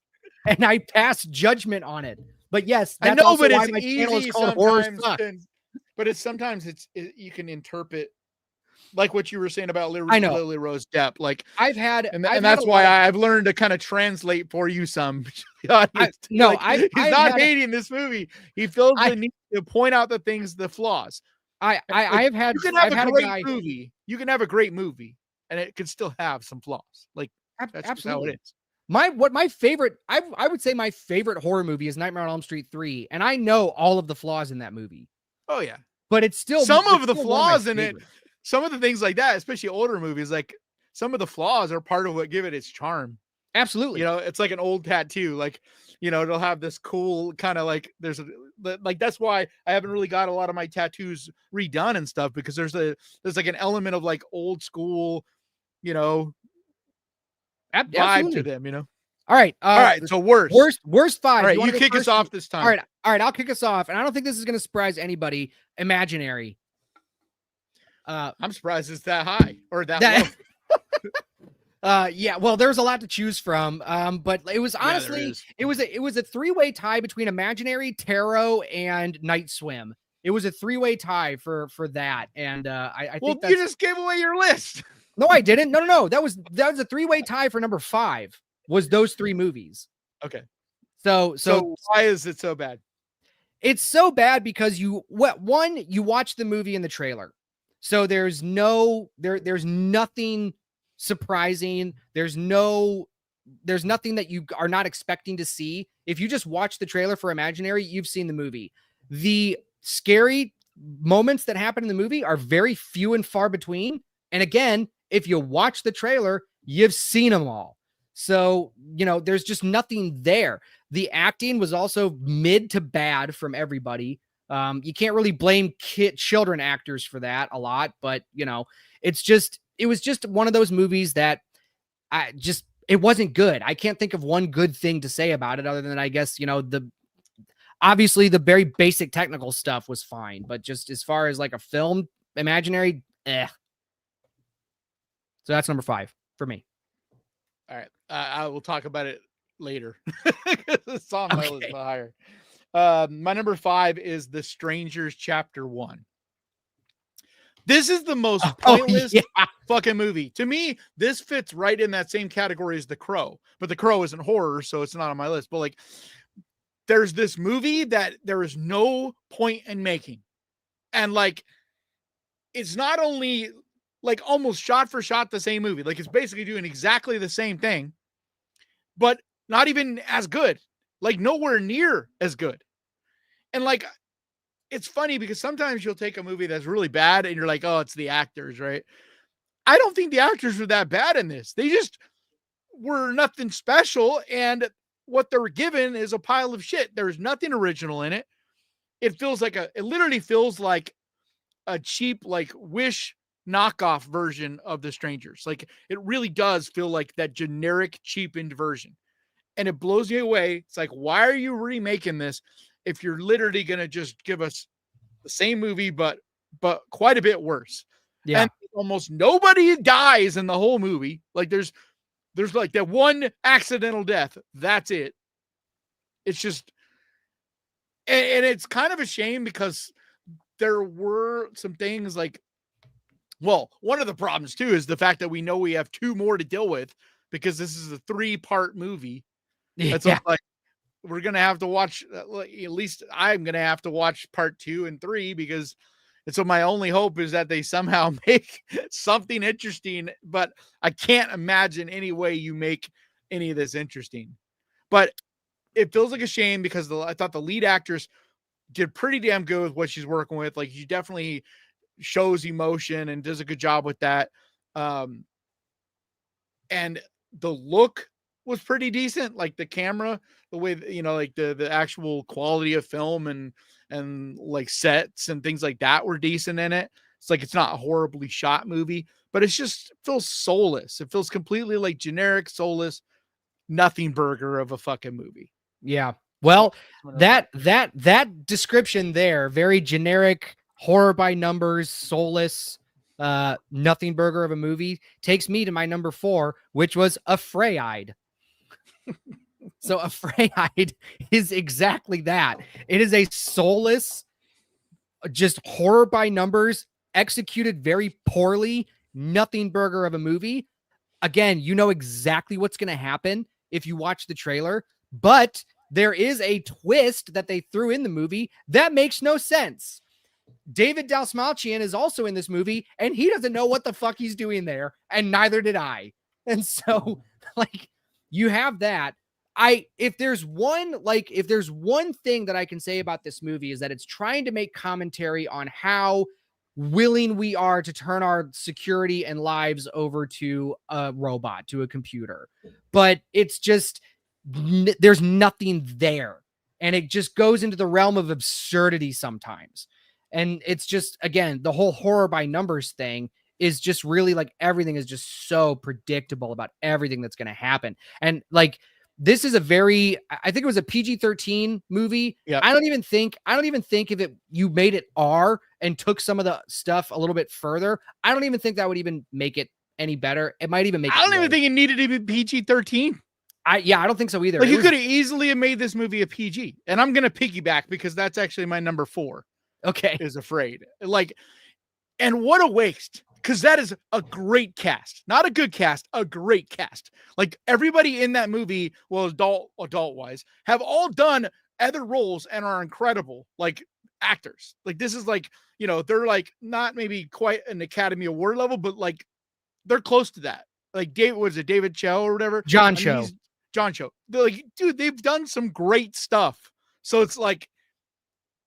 and I pass judgment on it. But yes, that's also why my channel is called Horror Sucks. But sometimes you can interpret, like what you were saying about Lily Rose Depp. Like, that's why I've learned to kind of translate for you some. He's not hating this movie. He feels the need to point out the flaws. You can have a great movie, and it could still have some flaws. Like, that's absolutely how it is. My favorite, I would say my favorite horror movie is Nightmare on Elm Street 3, and I know all of the flaws in that movie. Oh yeah, but it's still some of the flaws in it. Some of the things like that, especially older movies, like some of the flaws are part of what give it its charm. Absolutely. You know, it's like an old tattoo. Like, you know, it'll have this cool kind of like, that's why I haven't really got a lot of my tattoos redone and stuff, because there's like an element of like old school, you know, vibe to them, you know? All right. So worst 5. All right. You kick us off this time. All right. I'll kick us off. And I don't think this is going to surprise anybody. Imaginary. I'm surprised it's that high or that low. Yeah, well, there's a lot to choose from. But it was honestly, it was a 3-way tie between Imaginary, Tarot, and Night Swim. It was a 3-way tie for that. And I think you just gave away your list. No, I didn't. No. That was a 3-way tie for number 5. Was those 3 movies. Okay. So why is it so bad? It's so bad because you watch the movie in the trailer. So there's nothing surprising. There's nothing that you are not expecting to see. If you just watch the trailer for Imaginary, you've seen the movie. The scary moments that happen in the movie are very few and far between. And again, if you watch the trailer, you've seen them all. So, you know, there's just nothing there. The acting was also mid to bad from everybody. You can't really blame children actors for that a lot, but you know, it was just one of those movies that it wasn't good. I can't think of one good thing to say about it other than, I guess, obviously the very basic technical stuff was fine, but just as far as like a film imaginary, So that's number 5 for me. All right. I will talk about it later. It's on my list higher. My number 5 is The Strangers Chapter 1. This is the most pointless fucking movie. To me, this fits right in that same category as The Crow. But The Crow isn't horror, so it's not on my list. But like, there's this movie that there is no point in making. And like, it's not only like almost shot for shot the same movie. Like, it's basically doing exactly the same thing, but not even as good. Like, nowhere near as good. And like, it's funny because sometimes you'll take a movie that's really bad and you're like, oh, it's the actors, right? I don't think the actors were that bad in this. They just were nothing special. And what they were given is a pile of shit. There's nothing original in it. It literally feels like a cheap, like Wish knockoff version of The Strangers. Like, it really does feel like that generic, cheapened version. And it blows me away. It's like, why are you remaking this if you're literally going to just give us the same movie, but quite a bit worse? Yeah. And almost nobody dies in the whole movie. Like, there's like that one accidental death. That's it. It's just, and it's kind of a shame because there were some things like, well, one of the problems too is the fact that we know we have 2 more to deal with because this is a 3-part movie. That's like, we're going to have to watch, at least I'm going to have to watch part 2 and 3 because, and so my only hope is that they somehow make something interesting, but I can't imagine any way you make any of this interesting. But it feels like a shame because I thought the lead actress did pretty damn good with what she's working with. Like, she definitely shows emotion and does a good job with that. And the look was pretty decent. Like, the camera, the way, like the actual quality of film and like sets and things like that were decent in it. It's like, it's not a horribly shot movie, but it feels soulless. It feels completely like generic, soulless, nothing burger of a fucking movie. Yeah. Well, that description there, very generic, horror by numbers, soulless, nothing burger of a movie, takes me to my number 4, which was Afraid. So Afraid is exactly that. It is a soulless, just horror by numbers, executed very poorly, nothing burger of a movie. Again, you know exactly what's going to happen if you watch the trailer, but there is a twist that they threw in the movie that makes no sense. David Dastmalchian is also in this movie, and he doesn't know what the fuck he's doing there, and neither did I. And so, like, you have that. If there's one thing that I can say about this movie is that it's trying to make commentary on how willing we are to turn our security and lives over to a robot, to a computer. But it's just, there's nothing there. And it just goes into the realm of absurdity sometimes. And it's just, again, the whole horror by numbers thing is just really like, everything is just so predictable about everything that's going to happen. And like, this is I think it was a PG-13 movie. Yep. I don't even think if you made it R and took some of the stuff a little bit further, I don't even think that would even make it any better. It might even make I don't even think it needed to be PG-13. I don't think so either. Like, you could have easily have made this movie a PG. And I'm going to piggyback because that's actually my number 4. Okay. Is Afraid. Like, and what a waste. Because that is a great cast. Not a good cast, a great cast. Like, everybody in that movie, well, adult-wise, have all done other roles and are incredible, like, actors. Like, this is like, they're like not maybe quite an Academy Award level, but like they're close to that. Like, David Cho or whatever? John Cho. They're like, dude, they've done some great stuff. So it's like,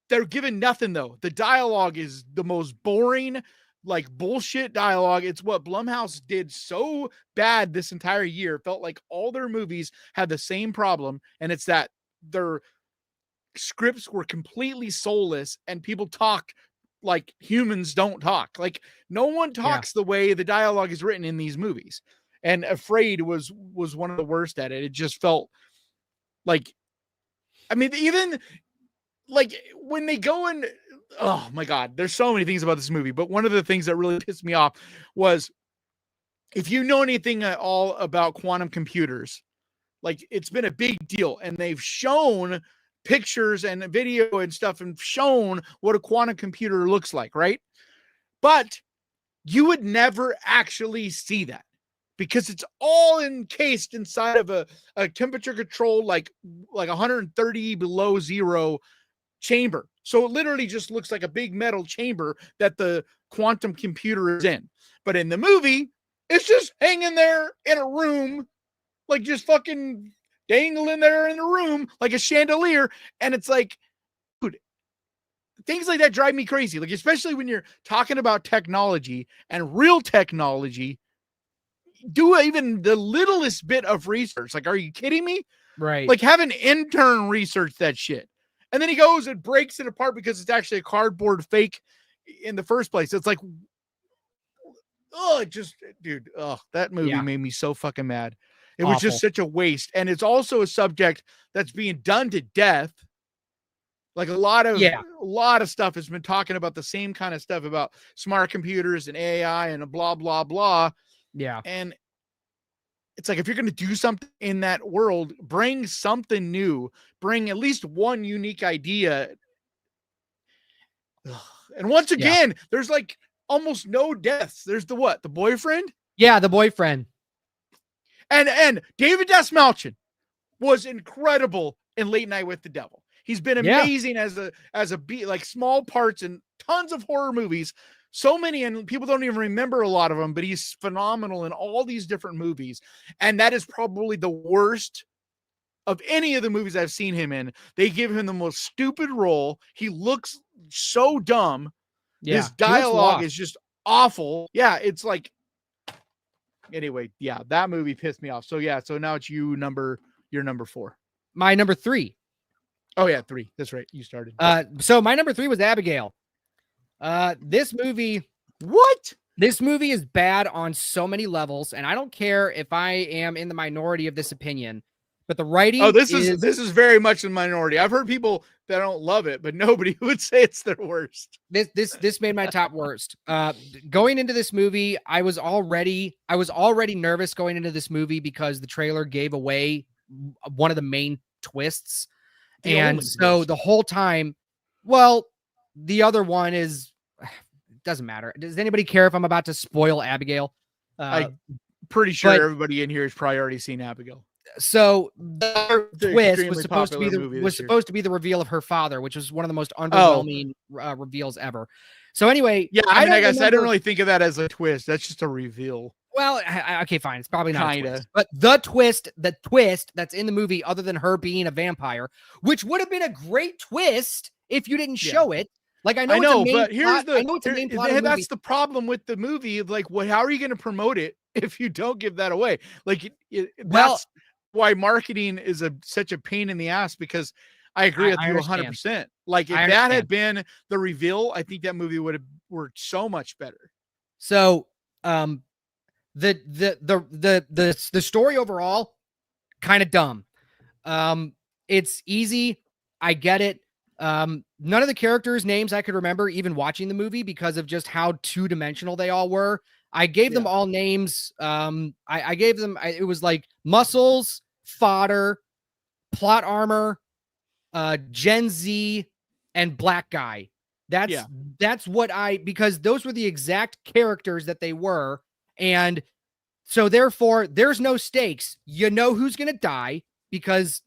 they're given nothing though. The dialogue is the most boring, like, bullshit dialogue. It's what Blumhouse did so bad this entire year. It felt like all their movies had the same problem, and it's that their scripts were completely soulless and people talk like humans don't talk. Like, no one talks the way the dialogue is written in these movies. and Afraid was one of the worst at it. It just felt like, I mean, even like when they go in, oh my God, there's so many things about this movie, but one of the things that really pissed me off was, if you know anything at all about quantum computers, like it's been a big deal, and they've shown pictures and video and stuff and shown what a quantum computer looks like, right? But you would never actually see that because it's all encased inside of a temperature control, like 130 below zero chamber. So it literally just looks like a big metal chamber that the quantum computer is in. But in the movie, it's just hanging there in a room, like just fucking dangling there in a room like a chandelier. And it's like, dude, things like that drive me crazy. Like, especially when you're talking about technology and real technology, do even the littlest bit of research. Like, are you kidding me? Right. Like, have an intern research that shit. And then he goes and breaks it apart because it's actually a cardboard fake in the first place. It's like, oh, just, dude, that movie made me so fucking mad. It was just such a waste. And it's also a subject that's being done to death. Like a lot of stuff has been talking about the same kind of stuff about smart computers and AI and blah, blah, blah. Yeah. And it's like, if you're going to do something in that world, bring something new, bring at least one unique idea. And once again, there's like almost no deaths. There's the boyfriend? Yeah, the boyfriend. And David Desmalchin was incredible in Late Night with the Devil. He's been amazing as a beat, like small parts in tons of horror movies. So many, and people don't even remember a lot of them, but he's phenomenal in all these different movies. And that is probably the worst of any of the movies I've seen him in. They give him the most stupid role. He looks so dumb. Yeah. His dialogue is just awful. Yeah, it's like, anyway, yeah, that movie pissed me off. So yeah, so now it's your number 4. My number 3. Oh yeah, 3. That's right. You started. So my number 3 was Abigail. This movie is bad on so many levels, and I don't care if I am in the minority of this opinion, but the writing. Oh, this is very much in the minority. I've heard people that don't love it, but nobody would say it's their worst. This made my top worst. Going into this movie, I was already nervous going into this movie because the trailer gave away one of the main twists. And so the whole time, well, the other one is, doesn't matter. Does anybody care if I'm about to spoil Abigail? I'm pretty sure everybody in here has probably already seen Abigail. So the twist was supposed to be the reveal of her father, which was one of the most underwhelming reveals ever. So anyway, yeah, I don't really think of that as a twist. That's just a reveal. Well, okay, fine. It's probably not a twist. But the twist that's in the movie, other than her being a vampire, which would have been a great twist if you didn't show it. Like, I know but here's the main plot. That's the problem with the movie. Like, how are you going to promote it if you don't give that away? Like, that's why marketing is such a pain in the ass, because I agree with you 100%. Like, if that had been the reveal, I think that movie would have worked so much better. So, the story overall, kind of dumb. It's easy. I get it. None of the characters' names I could remember even watching the movie because of just how two-dimensional they all were. I gave them all names. I gave them, it was like Muscles, Fodder, Plot Armor, Gen Z, and Black Guy. That's what because those were the exact characters that they were. And so therefore there's no stakes. You know who's going to die because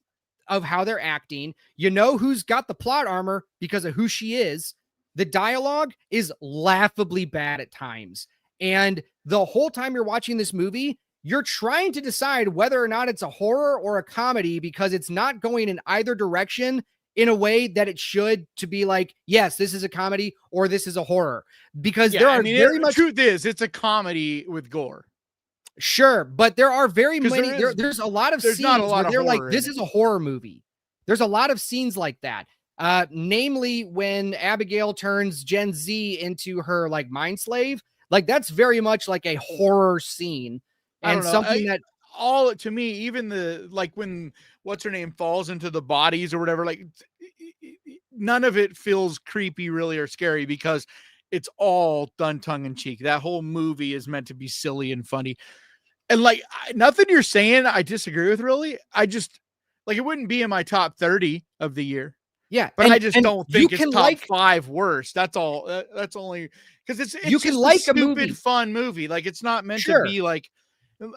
of how they're acting. You know who's got the plot armor because of who she is. The dialogue is laughably bad at times. And the whole time you're watching this movie, you're trying to decide whether or not it's a horror or a comedy because it's not going in either direction in a way that it should, to be like, yes, this is a comedy or this is a horror. Because the truth is it's a comedy with gore. Sure, but there are very many. There's a lot of scenes where they're like, this is a horror movie. There's a lot of scenes like that. Namely, when Abigail turns Gen Z into her like mind slave, like that's very much like a horror scene. I And don't know. something that All to me, even the like when what's her name falls into the bodies or whatever, like none of it feels creepy really or scary because it's all done tongue in cheek. That whole movie is meant to be silly and funny. And like nothing you're saying, I disagree with really. I just like it wouldn't be in my top 30 of the year. yeah, But I just and don't you think it's can top like 5 worst. That's all. That's only because you it's can just a like a stupid movie. fun movie. Like it's not meant to Sure. be like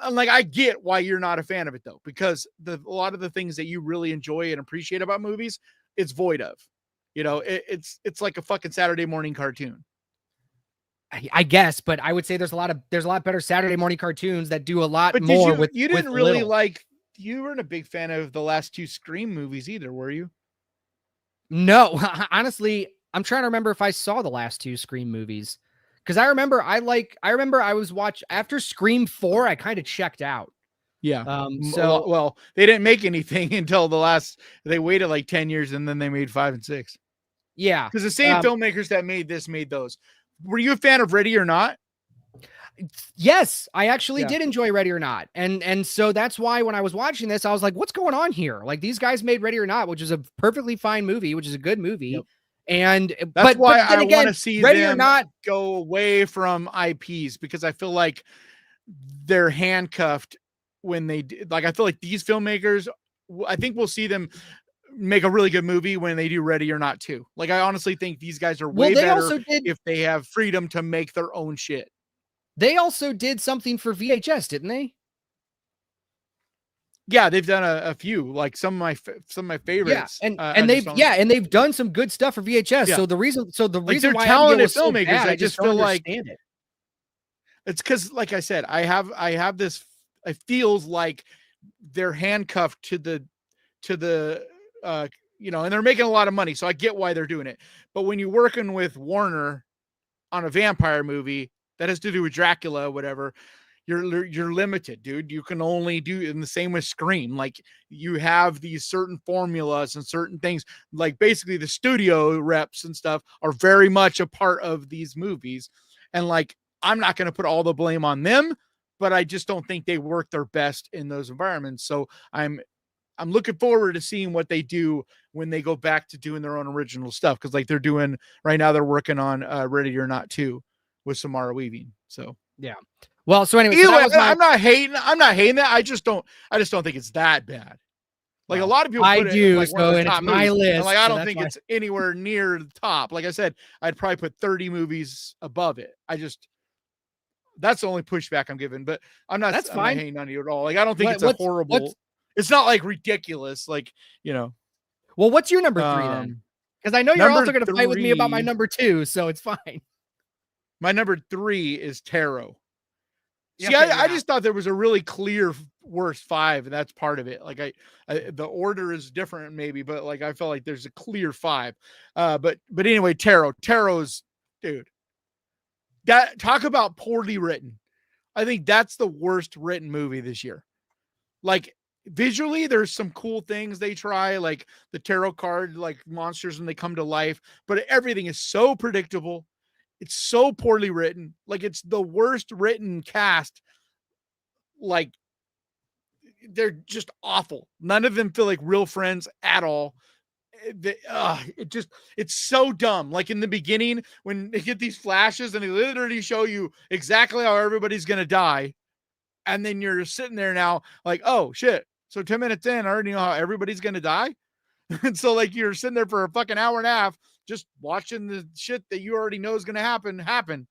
I get why you're not a fan of it though, because a lot of the things that you really enjoy and appreciate about movies, it's void of. You know, it's like a fucking Saturday morning cartoon. I guess, but I would say there's a lot better Saturday morning cartoons that do a lot But did more you with didn't really little. like you weren't a big fan of the last 2 Scream movies either, were you? No, honestly, I'm trying to remember if I saw the last 2 Scream movies. Because I remember I was after Scream 4, I kind of checked out. Yeah. So Well, they didn't make anything until they waited like 10 years and then they made 5 and 6. yeah. Because the same filmmakers that made this made those. Were you a fan of Ready or Not? Yes, I actually did enjoy Ready or Not. And so that's why when I was watching this, I was like, what's going on here? Like these guys made Ready or Not, which is a perfectly fine movie, which is a good movie. Yep. And that's why then I again, want to see Ready them or Not go away from IPs because I feel like they're handcuffed when they like. I feel like these filmmakers, I think we'll see them make a really good movie when they do Ready or Not too. Like I honestly think these guys are way better if they have freedom to make their own shit. They also did something for VHS, didn't they? Yeah, they've done a few, like some of my favorites. Yeah, and they've done some good stuff for VHS. Yeah. So the reason like why talented so filmmakers, bad, I just feel like it. It's because, like I said, I have this. It feels like they're handcuffed to the and they're making a lot of money, so I get why they're doing it. But when you're working with Warner on a vampire movie that has to do with Dracula, whatever, you're limited, dude. You can only do, in the same with Scream. Like you have these certain formulas and certain things. Like basically the studio reps and stuff are very much a part of these movies, and like I'm not going to put all the blame on them, but I just don't think they work their best in those environments. So I'm looking forward to seeing what they do when they go back to doing their own original stuff. Cause like they're doing right now, they're working on Ready or Not 2 with Samara Weaving. So yeah. Well, so anyway, I'm not hating that. I just don't think it's that bad. Like a lot of people put it in like one of the top it's my movies, list. and like I don't think it's anywhere near the top. Like I said, I'd probably put 30 movies above it. That's the only pushback I'm giving, but I'm not hating on you at all. Like I don't think it's a horrible. It's not like ridiculous, like Well, what's your number 3 then? Because I know you're also going to fight with me about my number 2, so it's fine. My number 3 is Tarot. See, I just thought there was a really clear worst 5, and that's part of it. Like I the order is different maybe, but like I felt like there's a clear 5. But anyway, Tarot's dude. That talk about poorly written. I think that's the worst written movie this year. Like visually, there's some cool things they try, like the tarot card, like monsters when they come to life, but everything is so predictable. It's so poorly written. Like it's the worst written cast. Like they're just awful. None of them feel like real friends at all. It's so dumb. Like in the beginning when they get these flashes and they literally show you exactly how everybody's going to die. And then you're sitting there now like, oh shit. So 10 minutes in, I already know how everybody's going to die. And so like you're sitting there for a fucking hour and a half, just watching the shit that you already know is going to happen.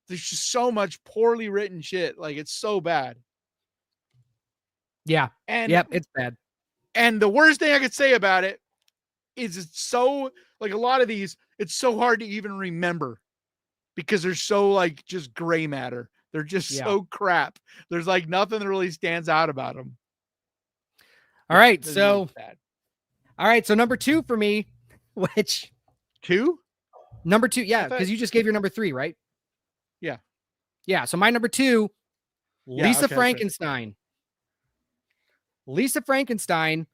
There's just so much poorly written shit. Like it's so bad. Yeah. And it's bad. And the worst thing I could say about it is it's so like a lot of these, it's so hard to even remember because they're so like just gray matter. They're just so crap. There's like nothing that really stands out about them. All right. So number 2 for me, which 2? Number 2. Yeah. Cause you just gave your number 3, right? Yeah. Yeah. So my number 2, Lisa Frankenstein. Lisa Frankenstein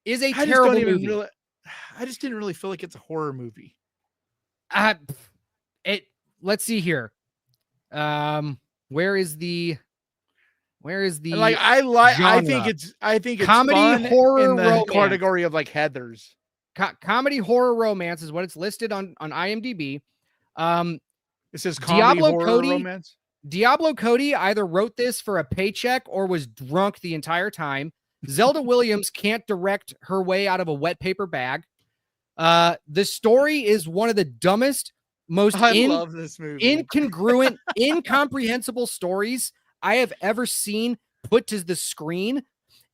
is a terrible movie. I just didn't really feel like it's a horror movie. Let's see here. Where is the Where is the And like I think genre? it's Comedy, fun horror, in the romance. category of like Heathers. Comedy, horror, romance is what it's listed on IMDb. It says comedy, horror, romance. Diablo Cody either wrote this for a paycheck or was drunk the entire time. Zelda Williams can't direct her way out of a wet paper bag. The story is one of the dumbest, most love this movie. incongruent, incomprehensible stories I have ever seen put to the screen.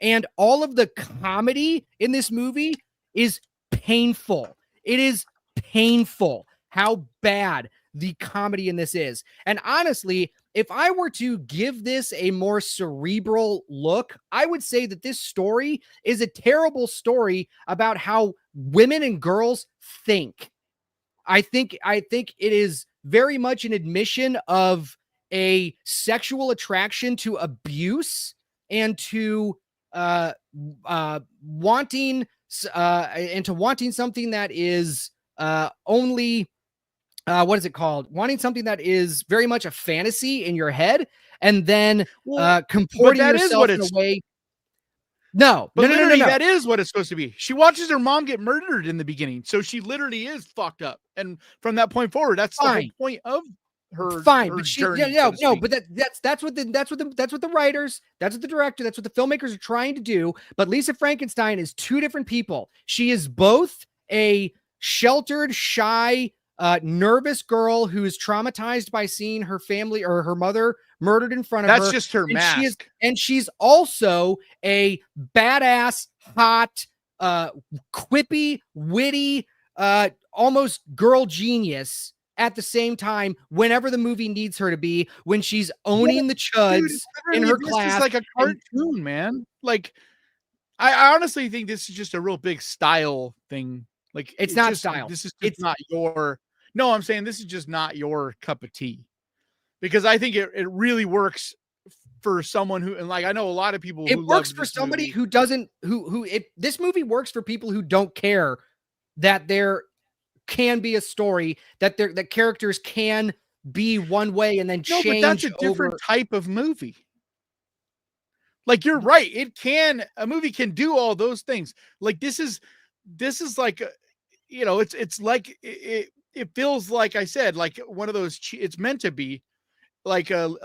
And all of the comedy in this movie is painful. It is painful how bad the comedy in this is. And honestly, if I were to give this a more cerebral look, I would say that this story is a terrible story about how women and girls think. I think it is very much an admission of a sexual attraction to abuse and to wanting something that is only what is it called? Wanting something that is very much a fantasy in your head, and then comporting yourself in a way. No, but no. That is what it's supposed to be. She watches her mom get murdered in the beginning, so she literally is fucked up. And from that point forward, that's the whole point of her. Fine, her but she, journey, but that's what the writers, that's what the director, that's what the filmmakers are trying to do. But Lisa Frankenstein is two different people. She is both a sheltered, shy, nervous girl who is traumatized by seeing her family or her mother murdered in front of her. That's just her mask. She's also a badass, hot, quippy, witty, almost girl genius at the same time whenever the movie needs her to be, when she's owning the chuds in her class. It's like a cartoon, man. Like, I honestly think this is just a real big style thing. Like, it's not style. This is just not your. No, I'm saying this is just not your cup of tea, because I think it really works for someone who, and like I know a lot of people. It works for somebody who doesn't. This movie works for people who don't care that there can be a story, that characters can be one way and then change. But that's a different type of movie. Like, you're right. A movie can do all those things. Like, this is like, it's like it feels like I said, like one of those, it's meant to be like it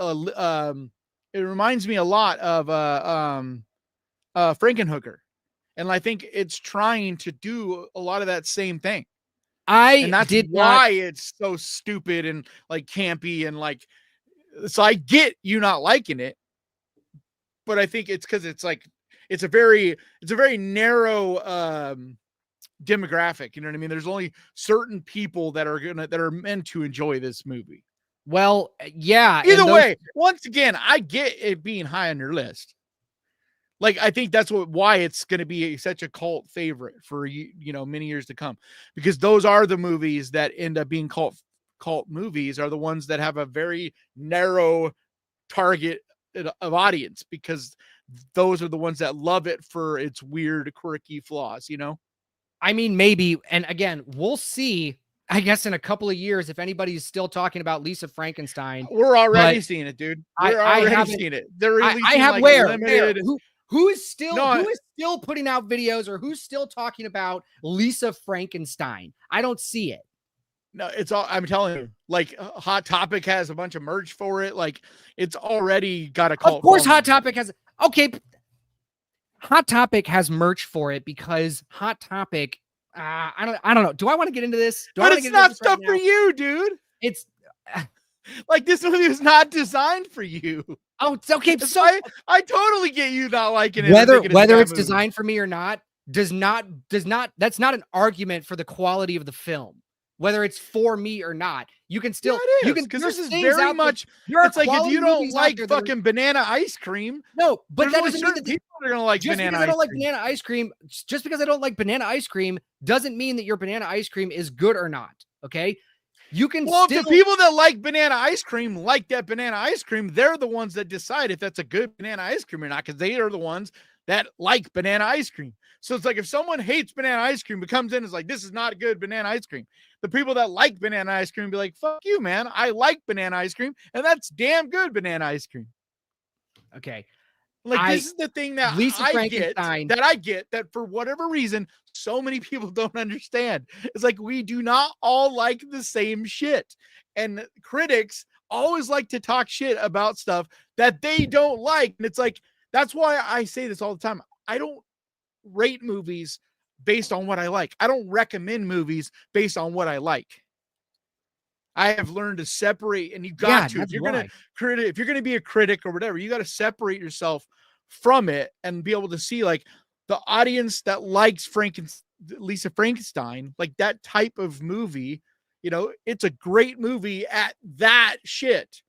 reminds me a lot of Frankenhooker. And I think it's trying to do a lot of that same thing. And that's why it's so stupid and like campy and like, so I get you not liking it, but I think it's because it's like, it's a very narrow demographic. You know what I mean? There's only certain people that are meant to enjoy this movie. Well, yeah. Either way, once again, I get it being high on your list. Like, I think that's why it's going to be such a cult favorite for many years to come, because those are the movies that end up being cult movies, are the ones that have a very narrow target of audience, because those are the ones that love it for its weird, quirky flaws. I mean, maybe, and again, we'll see. I guess in a couple of years, if anybody's still talking about Lisa Frankenstein, we're already seeing it, dude. We're already seeing it. They're releasing limited. Who is still putting out videos, or who's still talking about Lisa Frankenstein? I don't see it. No, it's all, I'm telling you, like, Hot Topic has a bunch of merch for it. Like, it's already got a cult. Of course, Hot Topic has. Okay, Hot Topic has merch for it because Hot Topic. I don't know. Do I want to get into this? But it's not stuff for you, dude. It's like, this movie is not designed for you. Oh, it's okay. So I totally get you not liking it. Whether it's designed for me or not does not. That's not an argument for the quality of the film. Whether it's for me or not, you can still. Yeah, because this is very much. It's like, if you don't like fucking banana ice cream. No, but that doesn't mean that people are gonna like banana. Just because I don't like banana ice cream, just because I don't like banana ice cream, doesn't mean that your banana ice cream is good or not. Okay. You can if the people that like banana ice cream like that banana ice cream, they're the ones that decide if that's a good banana ice cream or not, because they are the ones that like banana ice cream. So it's like, if someone hates banana ice cream but comes in and is like, this is not a good banana ice cream, the people that like banana ice cream be like, fuck you, man. I like banana ice cream, and that's damn good banana ice cream. Okay. Like, this is the thing that Lisa I Frankenstein. get that for whatever reason, so many people don't understand. It's like, we do not all like the same shit. And critics always like to talk shit about stuff that they don't like. And it's like, that's why I say this all the time. I don't rate movies based on what I like. I don't recommend movies based on what I like. I have learned to separate, and you got to, if you're going to be a critic or whatever, you got to separate yourself from it and be able to see like the audience that likes Lisa Frankenstein, like that type of movie, you know, it's a great movie at that shit.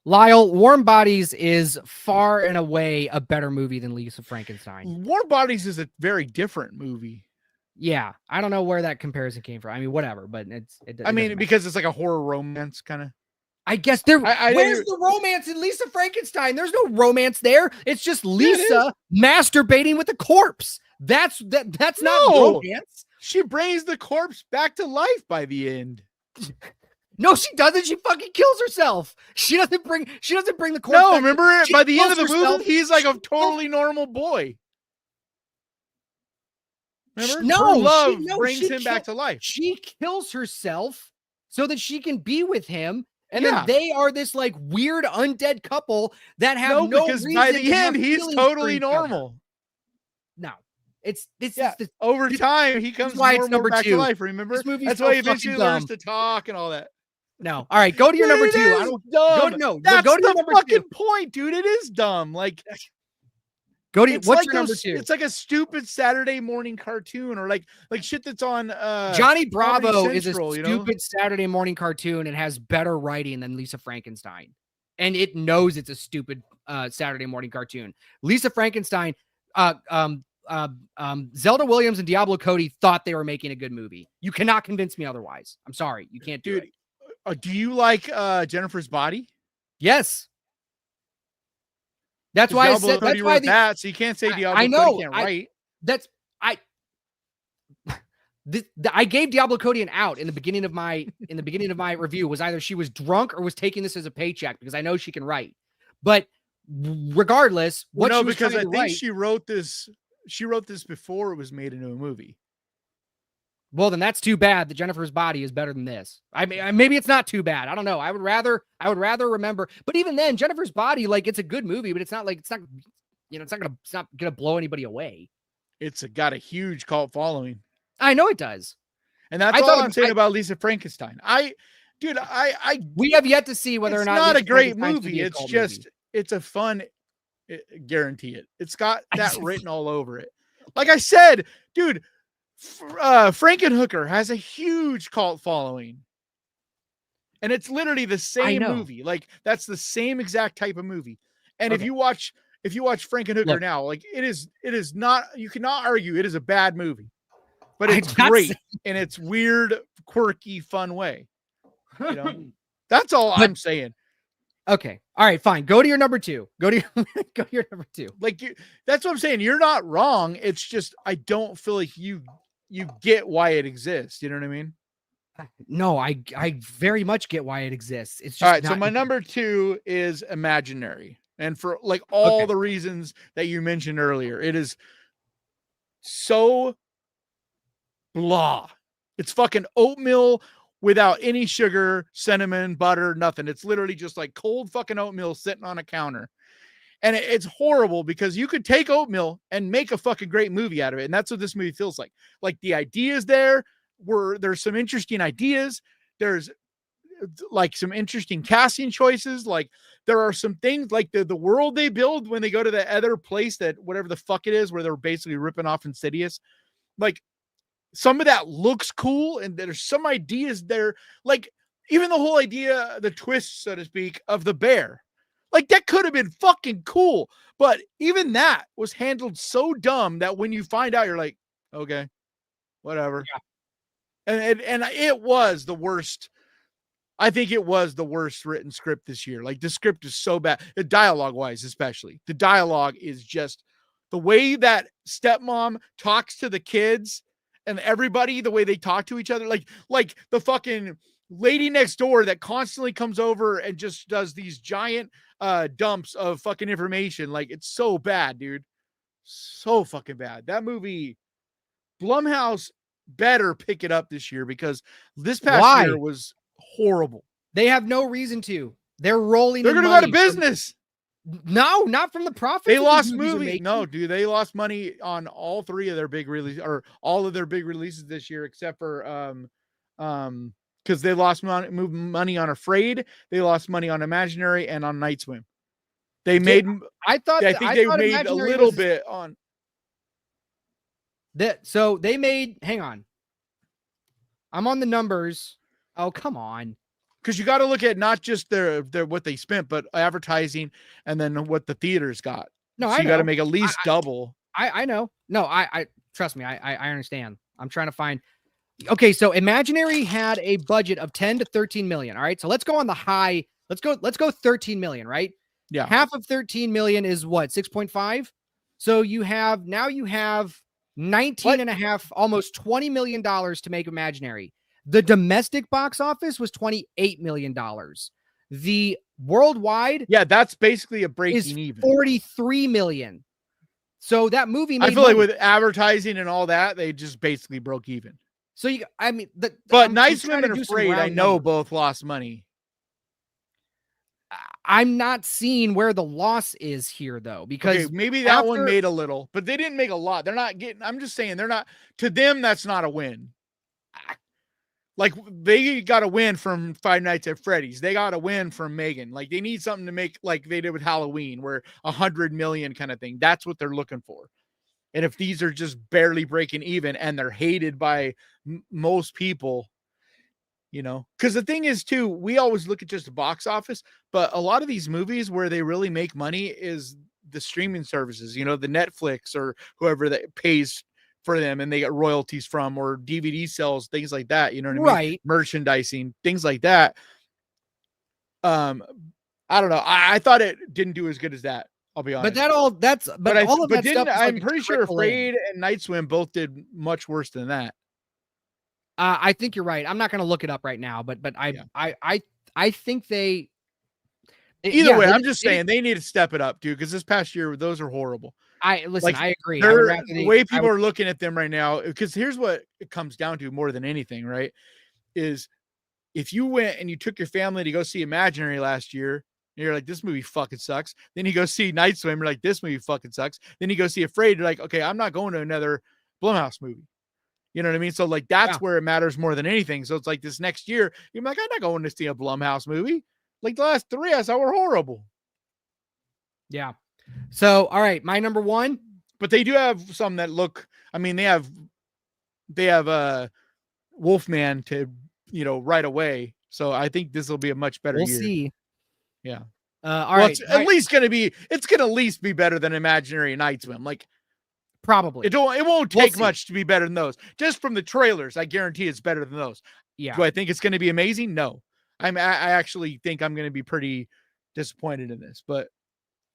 Lyle, Warm Bodies is far and away a better movie than Lisa Frankenstein. Warm Bodies is a very different movie. Yeah, I don't know where that comparison came from. I mean, whatever, but because it's like a horror romance kind of. I guess where's the romance in Lisa Frankenstein? There's no romance there. It's just Lisa masturbating with a corpse. That's not romance. She brings the corpse back to life by the end. No, she doesn't. She fucking kills herself. She doesn't bring the corpse. No, remember by the end of the movie, he's like a totally normal boy. Remember? No, love brings him back to life. She kills herself so that she can be with him. And then they are this like weird undead couple that have no because reason by the to end, he's totally normal. No, it's over time, he comes more back to life. Remember? That's why he eventually learns to talk and all that. No. All right, go to your number two. I don't dumb. That's go to the fucking point, dude. It is dumb. Like, what's like your number two? It's like a stupid Saturday morning cartoon or like shit that's on Johnny Bravo is a stupid Saturday morning cartoon and has better writing than Lisa Frankenstein. And it knows it's a stupid Saturday morning cartoon. Lisa Frankenstein, Zelda Williams and Diablo Cody thought they were making a good movie. You cannot convince me otherwise. I'm sorry. You can't do it. Do you like Jennifer's Body? Yes. That's why I said that's why that. So you can't say Diablo. I know. Can't write. I gave Diablo Cody an out in the beginning of my review. Was either she was drunk or was taking this as a paycheck because I know she can write. But regardless, because I think she wrote this. She wrote this before it was made into a movie. Well, then that's too bad that Jennifer's Body is better than this. I mean, maybe it's not too bad. I don't know. I would rather remember. But even then, Jennifer's Body, like, it's a good movie, but it's not gonna blow anybody away. It's got a huge cult following. I know it does, and that's all I'm saying about Lisa Frankenstein. We have yet to see whether or not it's not a great movie. It's just it's a fun. Guarantee it. It's got that written all over it. Like I said, dude. Frankenhooker has a huge cult following, and it's literally the same movie. Like that's the same exact type of movie. And if you watch Frankenhooker now, like it is not. You cannot argue it is a bad movie, but it's great in its weird, quirky, fun way. You know, that's all I'm saying. Okay. All right, fine. Go to your number two. Go to your number two. Like that's what I'm saying. You're not wrong. It's just I don't feel like you get why it exists. You know what I mean? No, I very much get why it exists. It's just all right. So my number two is Imaginary. And for like all the reasons that you mentioned earlier, it is so blah. It's fucking oatmeal without any sugar, cinnamon, butter, nothing. It's literally just like cold fucking oatmeal sitting on a counter. And it's horrible because you could take oatmeal and make a fucking great movie out of it. And that's what this movie feels like. Like the ideas there's some interesting ideas. There's like some interesting casting choices. Like there are some things like the world they build when they go to the other place that whatever the fuck it is, where they're basically ripping off Insidious. Like some of that looks cool. And there's some ideas there. Like even the whole idea, the twist, so to speak, of the bear. Like that could have been fucking cool, but even that was handled so dumb that when you find out, you're like, okay, whatever. Yeah. And it was the worst. I think it was the worst written script this year. Like the script is so bad, the dialogue wise, especially the dialogue is just the way that stepmom talks to the kids and everybody, the way they talk to each other, like the fucking lady next door that constantly comes over and just does these giant dumps of fucking information. Like, it's so bad, dude. So fucking bad. That movie, Blumhouse better pick it up this year, because this past year was horrible. They have no reason to. They're rolling. They're going to go out of business. No, not from the profits. They lost movies. No, dude, they lost money on all three of their big releases, or all of their big releases this year, except for because they lost money on Afraid, they lost money on Imaginary, and on Night Swim. They made. I think they made a little bit on that. So they made. Hang on, I'm on the numbers. Oh, come on. Because you got to look at not just their what they spent, but advertising, and then what the theaters got. No, so you got to make at least double. I know. No, I trust me. I understand. I'm trying to find. Okay, so Imaginary had a budget of 10 to 13 million. All right, so let's go on the high. Let's go 13 million. Right. Yeah. Half of 13 million is what, 6.5. So you have 19 and a half, almost $20 million to make Imaginary. The domestic box office was $28 million. The worldwide, that's basically a breaking even. 43 million. So that movie made I feel like with advertising and all that, they just basically broke even. So but Night Swim and Afraid, I know both lost money. I'm not seeing where the loss is here, though, because maybe that one made a little, but they didn't make a lot. They're not getting. I'm just saying, they're not. To them, that's not a win. Like, they got a win from Five Nights at Freddy's. They got a win from Megan. Like, they need something to make, like they did with Halloween, where 100 million kind of thing. That's what they're looking for. And if these are just barely breaking even and they're hated by most people, because the thing is too, we always look at just the box office, but a lot of these movies where they really make money is the streaming services, the Netflix or whoever that pays for them and they get royalties from, or DVD sales, things like that. You know what I mean? Merchandising, things like that. I don't know. I thought it didn't do as good as that. I'll be honest. I'm pretty sure Afraid and Night Swim both did much worse than that. I think you're right. I'm not going to look it up right now, but I think they. Either way, I'm just saying they need to step it up, dude. Because this past year, those are horrible. I agree. The way people are looking at them right now, because here's what it comes down to more than anything, right? Is if you went and you took your family to go see Imaginary last year, and you're like, this movie fucking sucks. Then you go see Night Swim, you're like, this movie fucking sucks. Then you go see Afraid, you're like, okay, I'm not going to another Blumhouse movie. You know what I mean? So like, that's where it matters more than anything. So it's like this next year, you're like, I'm not going to see a Blumhouse movie. Like the last three I saw were horrible. Yeah. So, all right, my number one. But they do have some that look, I mean, they have Wolfman to, right away. So I think this will be a much better year. We'll see. Yeah. All right. It's at least going to at least be better than Imaginary and Night Swim. Like, probably. It won't take much to be better than those. Just from the trailers, I guarantee it's better than those. Yeah. Do I think it's going to be amazing? No. I actually think I'm going to be pretty disappointed in this, but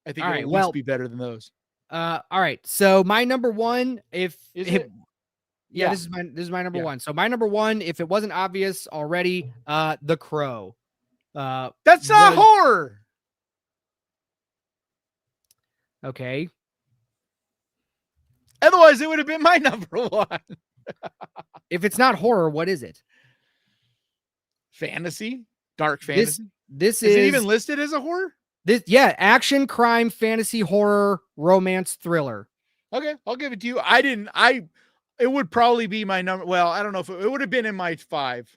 I think it'll at least be better than those. All right. So my number one, this is my number one. So my number one, if it wasn't obvious already, The Crow. That's not horror. Okay. Otherwise, it would have been my number one. If it's not horror, what is it? Fantasy, dark fantasy. This is it even listed as a horror? Action, crime, fantasy, horror, romance, thriller. Okay, I'll give it to you. It would probably be my number. Well, I don't know if it would have been in my 5.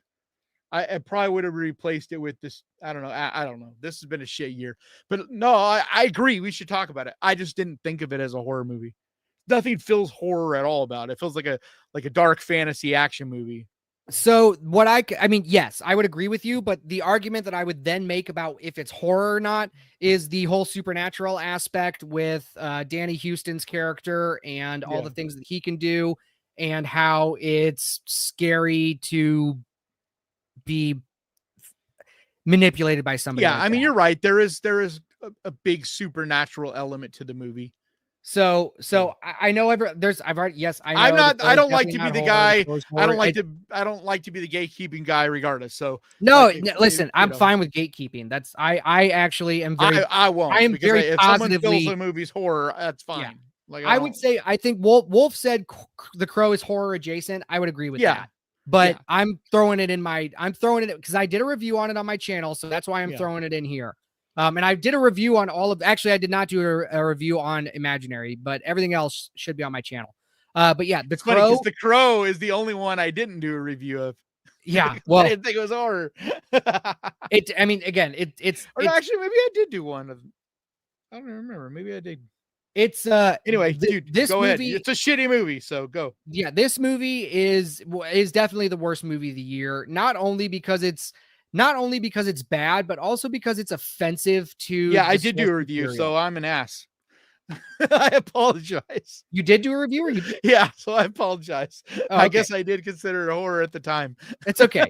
I probably would have replaced it with this. I don't know. I don't know. This has been a shit year, but no, I agree. We should talk about it. I just didn't think of it as a horror movie. Nothing feels horror at all about it. It feels like a dark fantasy action movie. So what I mean, yes, I would agree with you, but the argument that I would then make about if it's horror or not is the whole supernatural aspect with Danny Houston's character and all the things that he can do and how it's scary to be manipulated by somebody. Yeah, I mean, you're right. There is a big supernatural element to the movie. So I know I've already, yes, I know. I'm not, I Crow is don't like definitely to be not the horror, guy. Crow's I don't horror. like to be the gatekeeping guy regardless. So No, like, listen, you I'm know, fine with gatekeeping. That's I actually am very I I won't, am because very if someone feels positively, the movie's horror, that's yeah. fine. Like, I I would don't, say I think Wolf said The Crow is horror adjacent. I would agree with yeah, that. But yeah, I'm throwing it because I did a review on it on my channel, so that's why I'm yeah. throwing it in here. And I did a review on actually I did not do a review on Imaginary, but everything else should be on my channel. But yeah, The It's funny because Crow, The Crow is the only one I didn't do a review of. yeah, Because I well, didn't think it was horror. I mean, again, it's Or actually, maybe I did do one of, I don't remember. Maybe I did. it's Anyway, dude, this go ahead. movie, It's a shitty movie, so go. yeah, this movie is definitely the worst movie of the year. Not only because it's bad, but also because it's offensive to Yeah, I the did do source a review, material. so I'm an ass. I apologize. You did do a review, or you did? Yeah, so I apologize. Oh, I okay. guess I did consider it horror at the time. It's okay.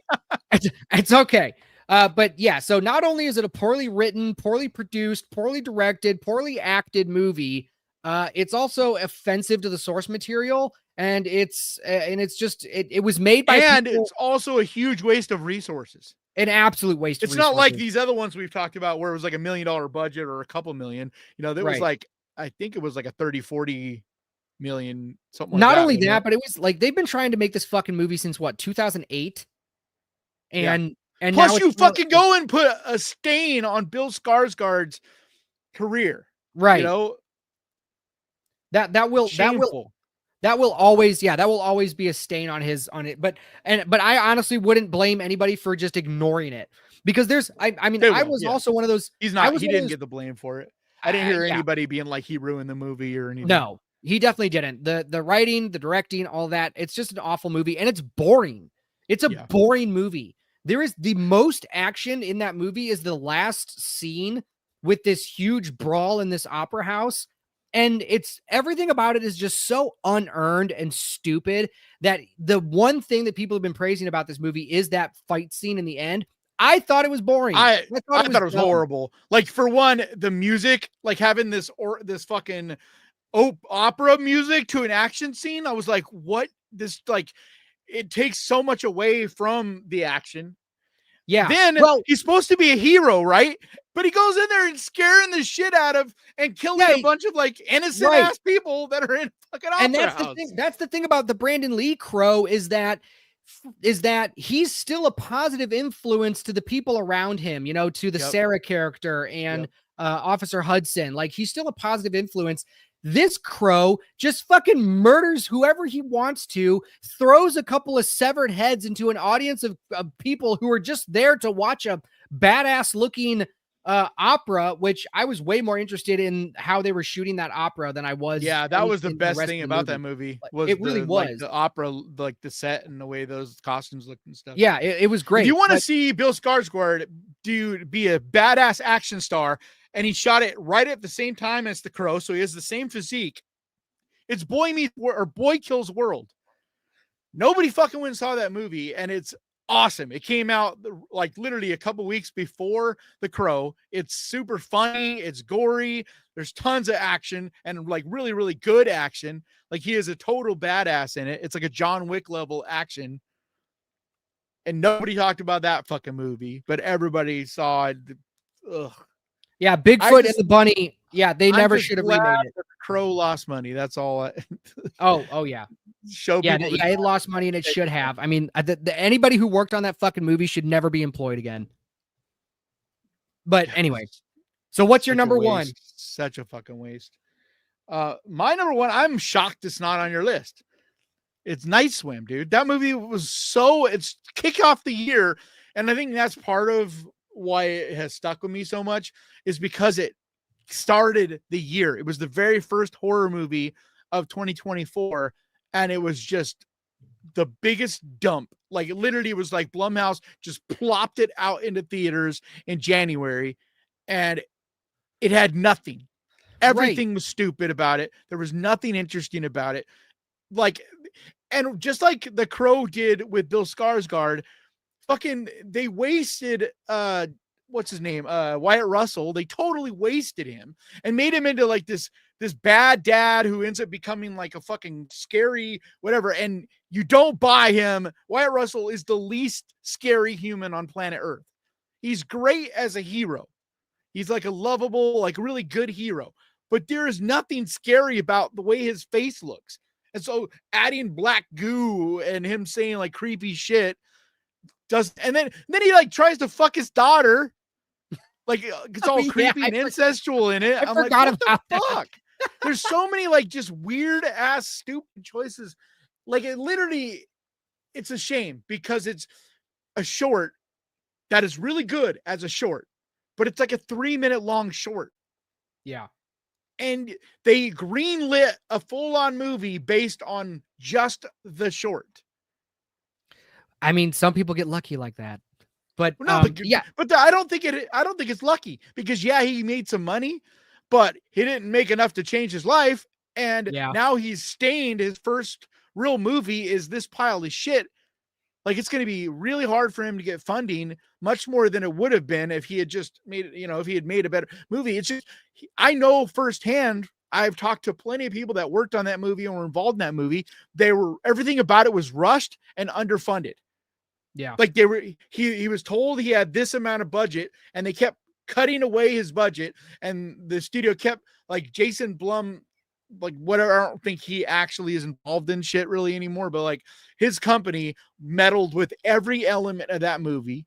It's okay. But yeah, so not only is it a poorly written, poorly produced, poorly directed, poorly acted movie, it's also offensive to the source material, and it's just it was made by And people, it's also a huge waste of resources. an absolute waste of It's not like resources. these other ones we've talked about where it was like $1 million budget or a couple million. You know, there was Right. like, I think it was like a 30, 40 million, something like Not that. only You know? that, but it was like they've been trying to make this fucking movie since what, 2008? Yeah. And now Plus, it's you fucking go and put a stain on Bill Skarsgård's career. right. You know, That will shameful. that will always, yeah, that will always be a stain on it. But I honestly wouldn't blame anybody for just ignoring it, because I mean, I was also one of those. He's I not. was He one of didn't those, get the blame for it. I didn't hear yeah. anybody being like he ruined the movie or anything. No, he definitely didn't. The writing, the directing, all that. It's just an awful movie, and it's boring. It's a boring movie. There is the most action in that movie is the last scene with this huge brawl in this opera house. And it's everything about it is just so unearned and stupid that the one thing that people have been praising about this movie is that fight scene in the end. I thought it was boring. I thought it was dumb. horrible. Like, for one, the music, like having this fucking opera music to an action scene. I was like, what? This, like, it takes so much away from the action. Yeah. Then he's supposed to be a hero, right? But he goes in there and scaring the shit out of and killing a bunch of like innocent ass people that are in fucking opera and that's house. the thing. That's the thing about the Brandon Lee Crow is that he's still a positive influence to the people around him, you know, to the Sarah character and Officer Hudson. Like, he's still a positive influence. This Crow just fucking murders whoever he wants to, throws a couple of severed heads into an audience of people who are just there to watch a badass looking opera, which I was way more interested in how they were shooting that opera than I was. Yeah, that was the best thing about that movie. Was it really was like the opera, like the set and the way those costumes looked and stuff. Yeah, it was great. If you want to see Bill Skarsgård be a badass action star, and he shot it right at the same time as The Crow, so he has the same physique. It's Boy Kills World. Nobody fucking went and saw that movie, and it's awesome. It came out like literally a couple weeks before The Crow. It's super funny. It's gory. There's tons of action and like really, really good action. Like, he is a total badass in it. It's like a John Wick level action. And nobody talked about that fucking movie, but everybody saw it. Ugh. Yeah, Bigfoot and the Bunny. Yeah, they never should have remade it. The Crow lost money. That's all. Oh yeah. Show people. Yeah, it lost money, and it should have. I mean, anybody who worked on that fucking movie should never be employed again. But anyway, so what's your number one? Such a fucking waste. My number one, I'm shocked it's not on your list. It's Night Swim, dude. That movie was it's kick off the year, and I think that's part of why it has stuck with me so much, is because it started the year. It was the very first horror movie of 2024, and it was just the biggest dump. Like, literally, it was like Blumhouse just plopped it out into theaters in January, and it had nothing. Everything was stupid about it. There was nothing interesting about it. Like, and just like The Crow did with Bill Skarsgård, fucking, they wasted what's his name? Wyatt Russell. They totally wasted him and made him into like this bad dad who ends up becoming like a fucking scary whatever. And you don't buy him. Wyatt Russell is the least scary human on planet Earth. He's great as a hero. He's like a lovable, like really good hero. But there is nothing scary about the way his face looks. And so adding black goo and him saying like creepy shit and then he like tries to fuck his daughter. Like it's all creepy and incestual in it. I'm like, what the fuck? There's so many like just weird ass stupid choices. Like it's a shame because it's a short that is really good as a short, but it's like a 3-minute long short. Yeah. And they greenlit a full-on movie based on just the short. I mean, some people get lucky like that, but yeah. But I don't think it's lucky because he made some money, but he didn't make enough to change his life, and now he's stained. His first real movie is this pile of shit. Like it's going to be really hard for him to get funding, much more than it would have been if he had just made, if he had made a better movie. It's just, I know firsthand, I've talked to plenty of people that worked on that movie and were involved in that movie. Everything about it was rushed and underfunded. Yeah. Like he was told he had this amount of budget and they kept cutting away his budget, and the studio kept like Jason Blum, like whatever. I don't think he actually is involved in shit really anymore, but like his company meddled with every element of that movie,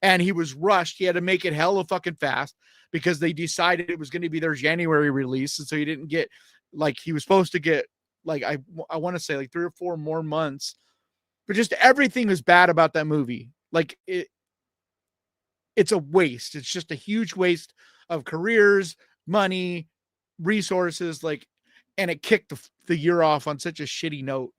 and he was rushed. He had to make it hella fucking fast because they decided it was going to be their January release. And so he didn't get, like, he was supposed to get like, I want to say like 3 or 4 more months, but just everything was bad about that movie. Like it's a waste. It's just a huge waste of careers, money, resources, like, and it kicked the year off on such a shitty note,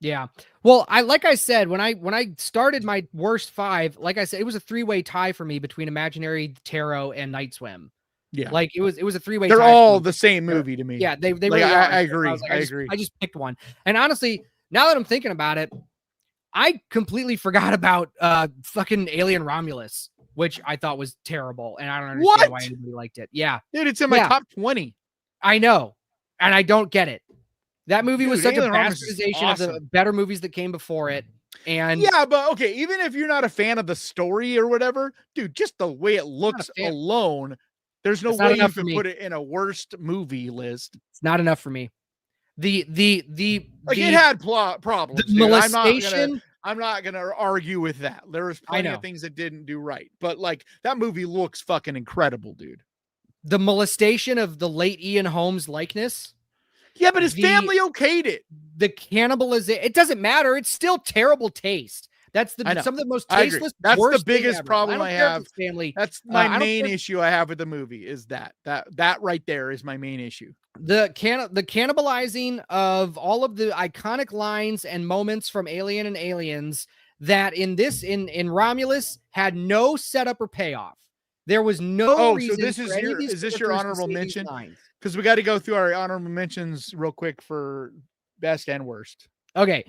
Yeah. Well, like I said, when I started my worst 5, like I said, it was a 3-way tie for me between Imaginary, Tarot, and Night Swim. Yeah. Like it was a 3-way tie. They're tie all the same movie to me. Yeah, they like, really are. I agree. I just picked one. And honestly, now that I'm thinking about it, I completely forgot about fucking Alien Romulus, which I thought was terrible, and I don't understand why anybody liked it. Yeah. Dude, it's in my top 20. I know. And I don't get it. That movie was such a bastardization of the better movies that came before it. And yeah, but okay, even if you're not a fan of the story or whatever, dude, just the way it looks alone, there's no way you can put it in a worst movie list. It's not enough for me. It had plot problems. The molestation. I'm not gonna argue with that. There was plenty of things that didn't do right, but like that movie looks fucking incredible, dude. The molestation of the late Ian Holmes likeness. Yeah, but his family okayed it. The cannibalism, it doesn't matter. It's still terrible taste. That's some of the most tasteless. That's the biggest problem I have. Family. That's my main issue I have with the movie is that right there is my main issue. The cannibalizing of all of the iconic lines and moments from Alien and Aliens that in Romulus had no setup or payoff. There was no reason. So is this your honorable mention? Because we got to go through our honorable mentions real quick for best and worst. Okay.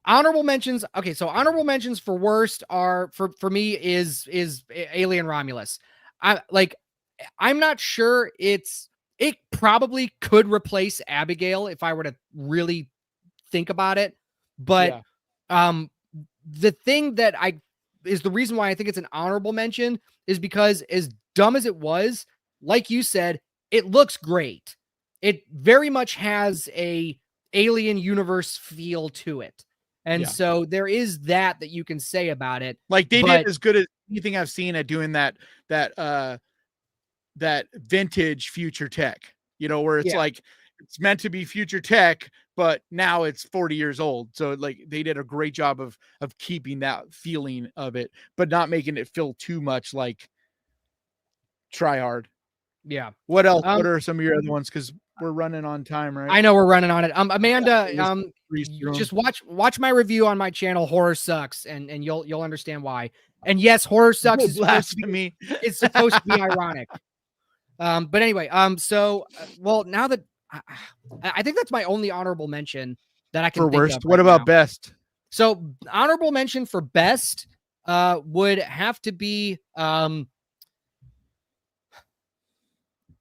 Honorable mentions. Okay. So honorable mentions for worst are for me is Alien Romulus. I'm not sure it probably could replace Abigail if I were to really think about it. But, the thing that is the reason why I think it's an honorable mention is because as dumb as it was, like you said, it looks great. It very much has a alien universe feel to it. And so there is that you can say about it. Like they did as good as anything I've seen at doing that vintage future tech, where it's like, it's meant to be future tech, but now it's 40 years old. So like they did a great job of keeping that feeling of it, but not making it feel too much like Try Hard. Yeah. What else? What are some of your other ones? Because we're running on time, right? I know we're running on it. Amanda, just watch my review on my channel, Horror Sucks, and you'll understand why. And yes, Horror Sucks is blasphemy. It's supposed to be ironic. But anyway, well, now that I think that's my only honorable mention that I can think worst. Of what about best? So honorable mention for best would have to be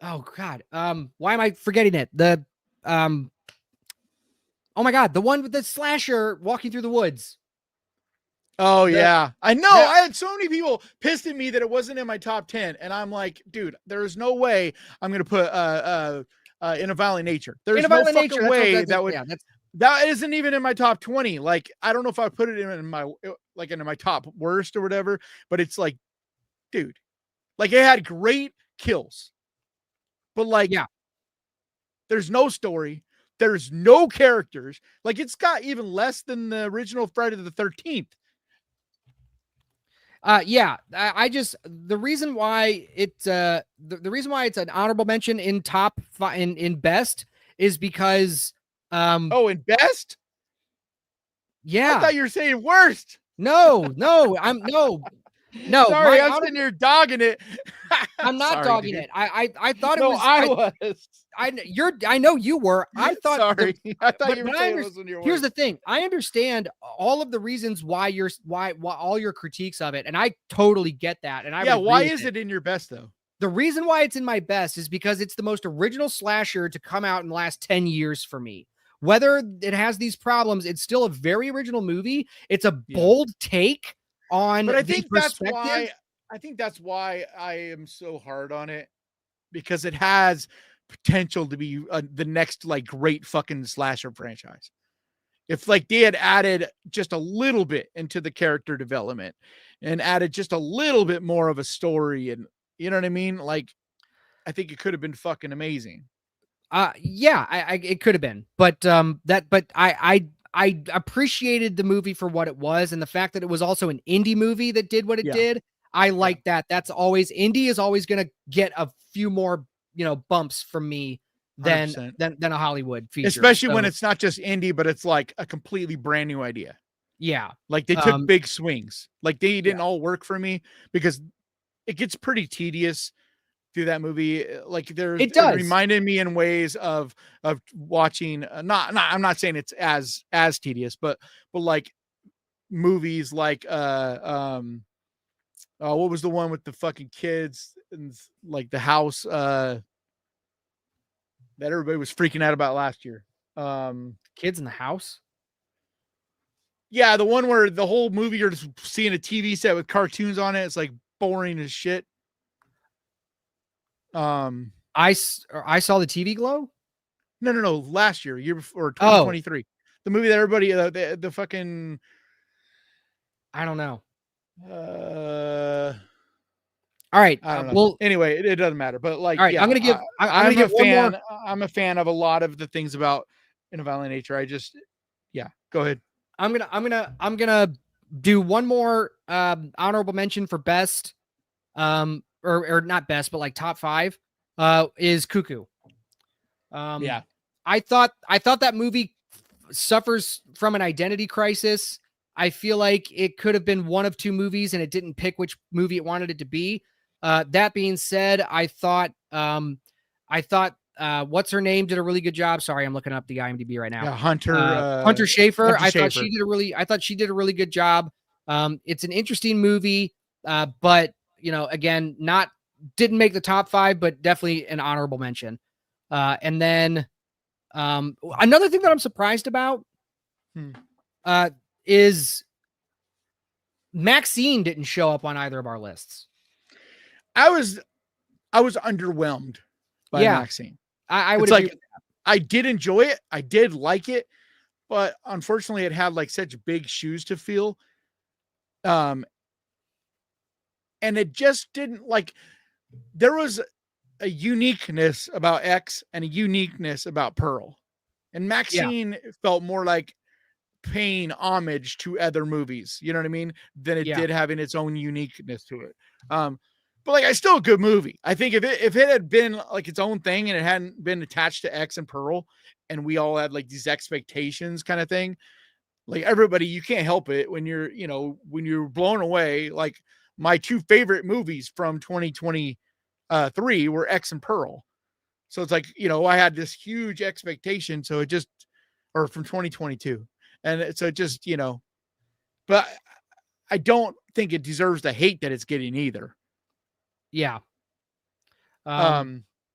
Oh God. Why am I forgetting it? Um. Oh my God, the one with the slasher walking through the woods. Oh The yeah, I know. that I had so many people pissed at me that it wasn't in my top 10, and I'm like, dude, there is no way I'm gonna put in a violent nature. In a There's no Violent Nature. fucking That's what. way That's that would yeah. That's that isn't even in my top 20. Like, I don't know if I put it in my like into my top worst or whatever, but it's like, dude, like it had great kills, but like yeah. there's no story, there's no characters. Like it's got even less than the original Friday the 13th. Yeah. I just the reason why it's the reason why it's an honorable mention in in best is because Oh, and best? I yeah. thought you were saying worst. No, I'm no, Sorry, my I'm sitting honorable here dogging it. I'm not Sorry, dogging dude. it. I thought it No, was I was. I know you were. I thought Sorry. I thought you were but saying it was when you're here's worst. the thing. I understand all of the reasons why why all your critiques of it, and I totally get that. And I Yeah, would agree why with is it in your best though? The reason why it's in my best is because it's the most original slasher to come out in the last 10 years for me. Whether it has these problems, it's still a very original movie. It's a Yeah. bold take on But I the think that's perspective. why I am so hard on it, because it has potential to be the next like great fucking slasher franchise. If like they had added just a little bit into the character development and added just a little bit more of a story, and you know what I mean? Like I think it could have been fucking amazing. Yeah, I it could have been, but I appreciated the movie for what it was, and the fact that it was also an indie movie that did what it Yeah. did. I Yeah. like that. That's always indie is always going to get a few more bumps from me than 100%. than a Hollywood feature. Especially when So it's not just indie, but it's like a completely brand new idea. yeah, Like they took um, big swings. Like they yeah, didn't all work for me, because it gets pretty tedious through that movie. Like it it does. reminded me in ways of watching not I'm not saying it's as tedious, but like movies like what was the one with the fucking kids and like the house that everybody was freaking out about last year. Kids in the House. Yeah, the one where the whole movie you're just seeing a TV set with cartoons on it. It's like boring as shit. I saw the TV Glow. No. Last year before, Oh, 2023. The movie that everybody, the fucking, I don't know. uh, All right. I don't know. Well, Anyway, it doesn't matter. But like, all right. yeah, I'm gonna I'm a give one more. fan. I'm a fan of a lot of the things about In a Violent Nature. Yeah, go ahead. I'm gonna do one more honorable mention for best, or not best, but like top 5, is Cuckoo. Yeah. I thought that movie suffers from an identity crisis. I feel like it could have been one of two movies and it didn't pick which movie it wanted it to be. That being said, I thought what's her name did a really good job. Sorry, I'm looking up the IMDb right now. Yeah, Hunter Schafer. Hunter Schafer. I thought she did a really good job. It's an interesting movie, but again, didn't make the top 5, but definitely an honorable mention. And then another thing that I'm surprised about is Maxine didn't show up on either of our lists. I was underwhelmed by Maxine. I would it's agree like with that. I did enjoy it. I did like it, but unfortunately it had like such big shoes to fill. And it just didn't like, there was a uniqueness about X and a uniqueness about Pearl. And Maxine felt more like paying homage to other movies, you know what I mean, than it did having its own uniqueness to it. But like, it's still a good movie. I think if it had been like its own thing and it hadn't been attached to X and Pearl, and we all had like these expectations kind of thing, like everybody, you can't help it when you're blown away. Like my two favorite movies from 2023 were X and Pearl. So it's like, I had this huge expectation. So it just, or from 2022. And so it just, but I don't think it deserves the hate that it's getting either. Yeah.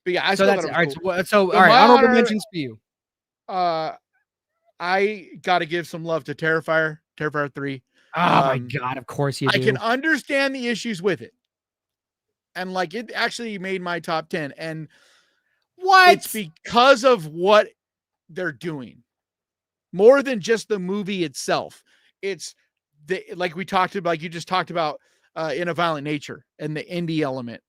But yeah, I So still that's thought all it right. was So, cool. all right, My honorable honor, mentions for you. I got to give some love to Terrifier 3. Oh my God, of course you I can do. understand the issues with it. And like it actually made my top 10. And it's What? because of what they're doing. More than just the movie itself. It's like we talked about, like you just talked about In a Violent Nature and the indie element.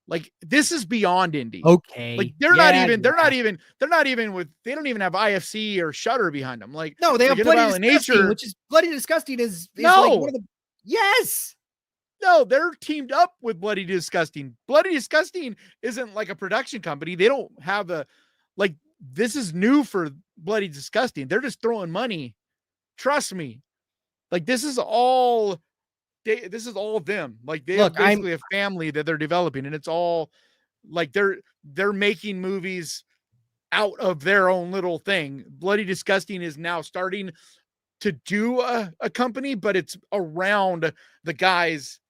Like this is beyond indie. Like Okay. they're not Yeah, even with, they don't even have IFC or Shutter behind them. Like no, they have In a Bloody Violent Disgusting, Nature. which is Bloody Disgusting is like one No, of the yes. no, they're teamed up with Bloody Disgusting. Bloody Disgusting isn't like a production company. They don't have like this is new for Bloody Disgusting. They're just throwing money. Trust me. Like this is all them. Like they have Look, basically a family that they're developing, and it's all like they're making movies out of their own little thing. Bloody Disgusting is now starting to do a company, but it's around the guys,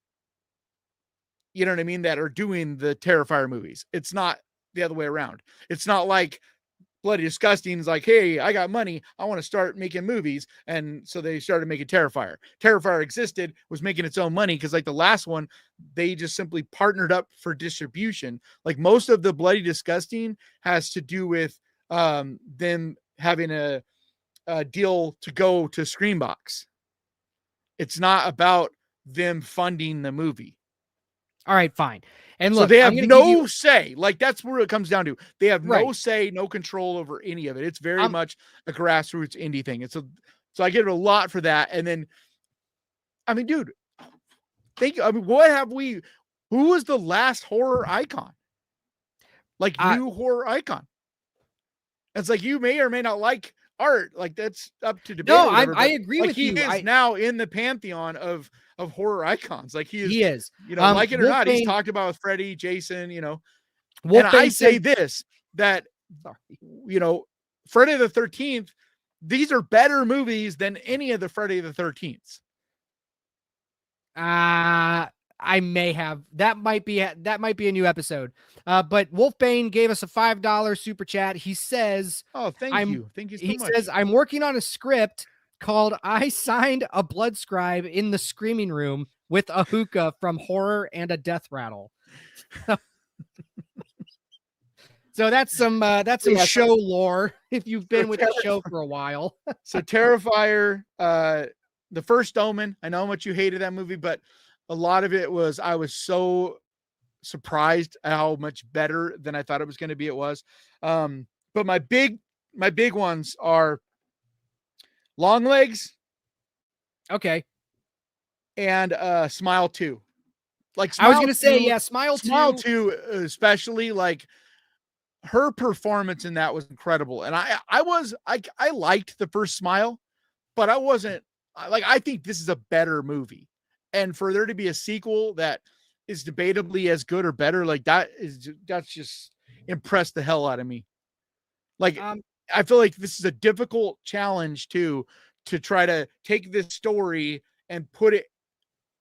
you know what I mean, that are doing the Terrifier movies. It's not the other way around. It's not like Bloody Disgusting is like, hey, I got money, I want to start making movies, and so they started making Terrifier. Terrifier existed, was making its own money, because like the last one, they just simply partnered up for distribution. Like most of the Bloody Disgusting has to do with them having a deal to go to Screenbox. It's not about them funding the movie. all right, fine. And So look, they I'm have going to give you no say. Like that's where it comes down to. They have no right. say, no control over any of it. It's very I'm much a grassroots indie thing. So I give it a lot for that. And then, I mean, dude, think. I mean, who was the last horror icon? Like new horror icon. It's like you may or may not like art. Like that's up to debate. no, Or whatever, I but agree like with he you. is now in the pantheon of horror icons. Like He is. you know, like it or not, he's Wolfbane, talked about with Freddy, Jason, you know. And I Wolfbane say said, this, that, sorry. you know, Friday the 13th, these are better movies than any of the Friday the 13th. I may have that might be a new episode. But Wolfbane gave us a $5 super chat. He says, Oh, thank you so much. He says, I'm working on a script called I Signed a Blood Scribe in the Screaming Room with a hookah from Horror and a Death Rattle. So that's some show lore if you've been with the show for a while. So Terrifier, the first Omen, I know how much you hated that movie, but a lot of it was, I was so surprised at how much better than I thought it was going to be. It was. But my big ones are Longlegs. Okay. And Smile 2. Like I was going to say, yeah, Smile 2, especially, like her performance in that was incredible. And I liked the first Smile, but I wasn't like, I think this is a better movie. And for there to be a sequel that is debatably as good or better, like that's just impressed the hell out of me. Like, I feel like this is a difficult challenge to try to take this story and put it,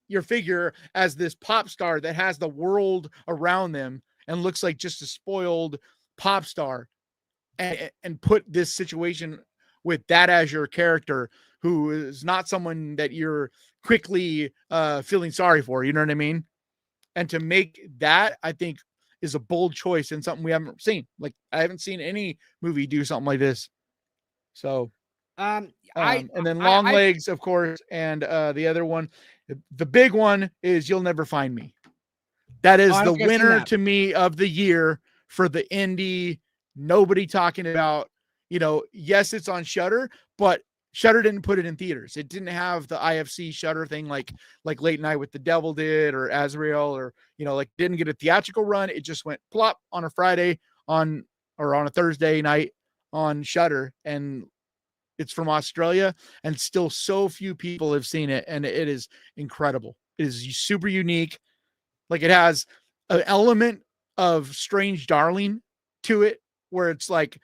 your figure as this pop star that has the world around them and looks like just a spoiled pop star, and put this situation with that as your character, who is not someone that you're quickly feeling sorry for, you know what I mean? And to make that, I think, is a bold choice and something we haven't seen. Like I haven't seen any movie do something like this. So and then Longlegs, of course, and the other one, the big one is You'll Never Find Me. That is the winner to me of the year for the indie. Nobody talking about, you know, yes, it's on Shutter, but Shutter didn't put it in theaters. It didn't have the IFC Shutter thing like Late Night with the Devil did, or Azrael, or, you know, like didn't get a theatrical run. It just went plop on a Friday or on a Thursday night on Shutter, and it's from Australia, and still so few people have seen it, and it is incredible. It is super unique. Like it has an element of Strange Darling to it, where it's like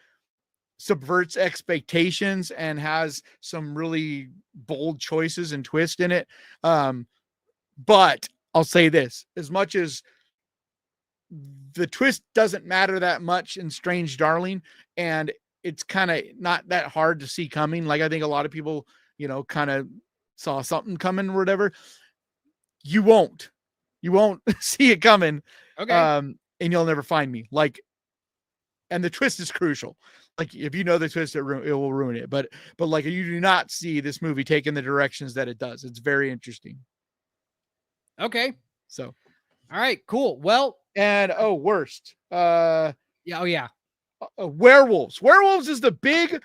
subverts expectations and has some really bold choices and twist in it. But I'll say this, as much as the twist doesn't matter that much in Strange Darling, and it's kind of not that hard to see coming. Like I think a lot of people, kind of saw something coming or whatever. You won't see it coming. Okay. And you'll never find me. Like, and the twist is crucial. Like if you know the twist, it will ruin it. But like you do not see this movie taking the directions that it does. It's very interesting. Okay. So, all right, cool. Well, and worst. Yeah. Oh yeah. Werewolves. Werewolves is the big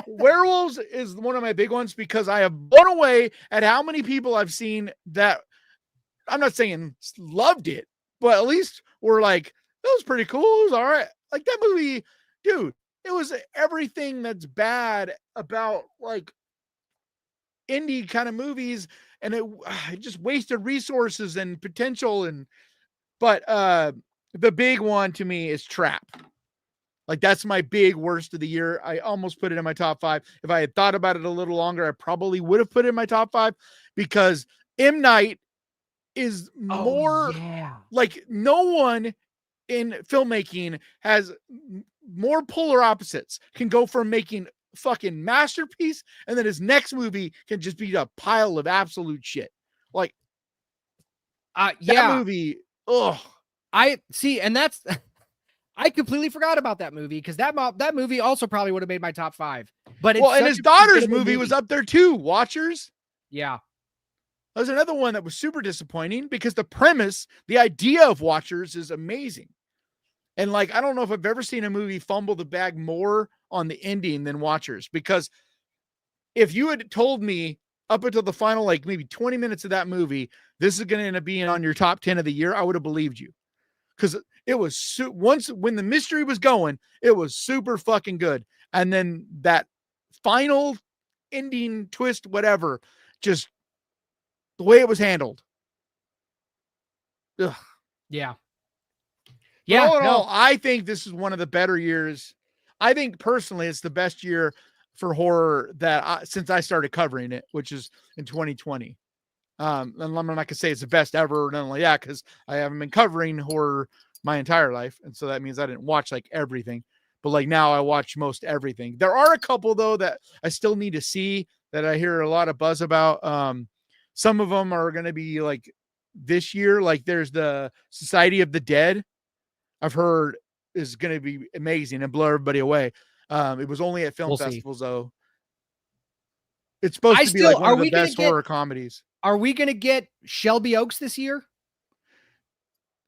werewolves is one of my big ones because I have blown away at how many people I've seen that I'm not saying loved it, but at least were like, that was pretty cool. It was all right. Like that movie, dude, it was everything that's bad about like indie kind of movies, and it just wasted resources and potential. But the big one to me is Trap. Like that's my big worst of the year. I almost put it in my top 5. If I had thought about it a little longer, I probably would have put it in my top 5 because M. Night is more like no one in filmmaking has more polar opposites, can go from making fucking masterpiece and then his next movie can just be a pile of absolute shit. Like that movie. Oh, I see. And that's, I completely forgot about that movie because that movie also probably would have made my top 5. But and his daughter's movie was up there too. Watchers. Yeah. There's another one that was super disappointing because the premise, the idea of Watchers is amazing. And like, I don't know if I've ever seen a movie fumble the bag more on the ending than Watchers, because if you had told me up until the final, like maybe 20 minutes of that movie, this is going to end up being on your top 10 of the year, I would have believed you. Because it was once when the mystery was going, it was super fucking good. And then that final ending twist, whatever, just the way it was handled. Ugh. Yeah. Yeah. All in all, I think this is one of the better years. I think personally, it's the best year for horror since I started covering it, which is in 2020. And I'm not going to say it's the best ever. Not only that, because I haven't been covering horror my entire life. And so that means I didn't watch like everything, but like now I watch most everything. There are a couple though that I still need to see that I hear a lot of buzz about. Some of them are going to be like this year. Like there's the Society of the Dead. I've heard is going to be amazing and blow everybody away. It was only at film festivals though. It's supposed to be like one of the best horror comedies. Are we going to get Shelby Oaks this year?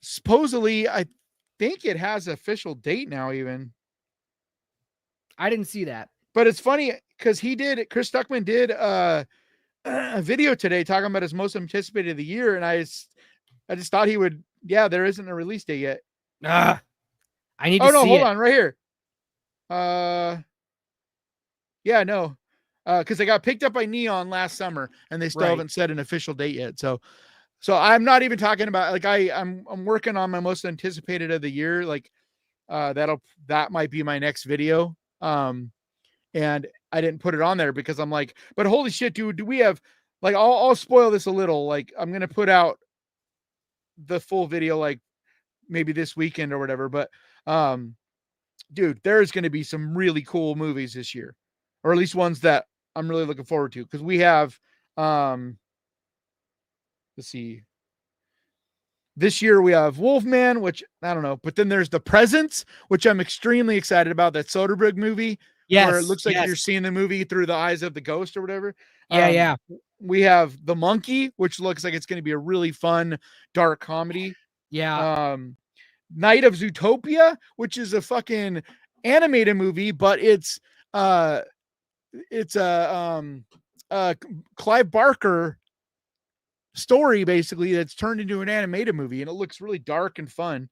Supposedly, I think it has an official date now even. I didn't see that. But it's funny because Chris Stuckman did a video today talking about his most anticipated of the year. And I just thought he would, there isn't a release date yet. I need to see it. Hold on, right here. No. Because they got picked up by Neon last summer and they still haven't set an official date yet. So I'm not even talking about like I'm working on my most anticipated of the year. Like that might be my next video. And I didn't put it on there because I'm like, but holy shit, dude, do we have like I'll spoil this a little. Like I'm gonna put out the full video like maybe this weekend or whatever. But dude, there's gonna be some really cool movies this year, or at least ones that I'm really looking forward to, because we have let's see. This year we have Wolfman, which I don't know, but then there's The Presence, which I'm extremely excited about. That Soderbergh movie, where it looks like you're seeing the movie through the eyes of the ghost or whatever. Yeah. We have The Monkey, which looks like it's going to be a really fun, dark comedy. Yeah. Night of Zootopia, which is a fucking animated movie, but it's a Clive Barker story basically that's turned into an animated movie, and it looks really dark and fun.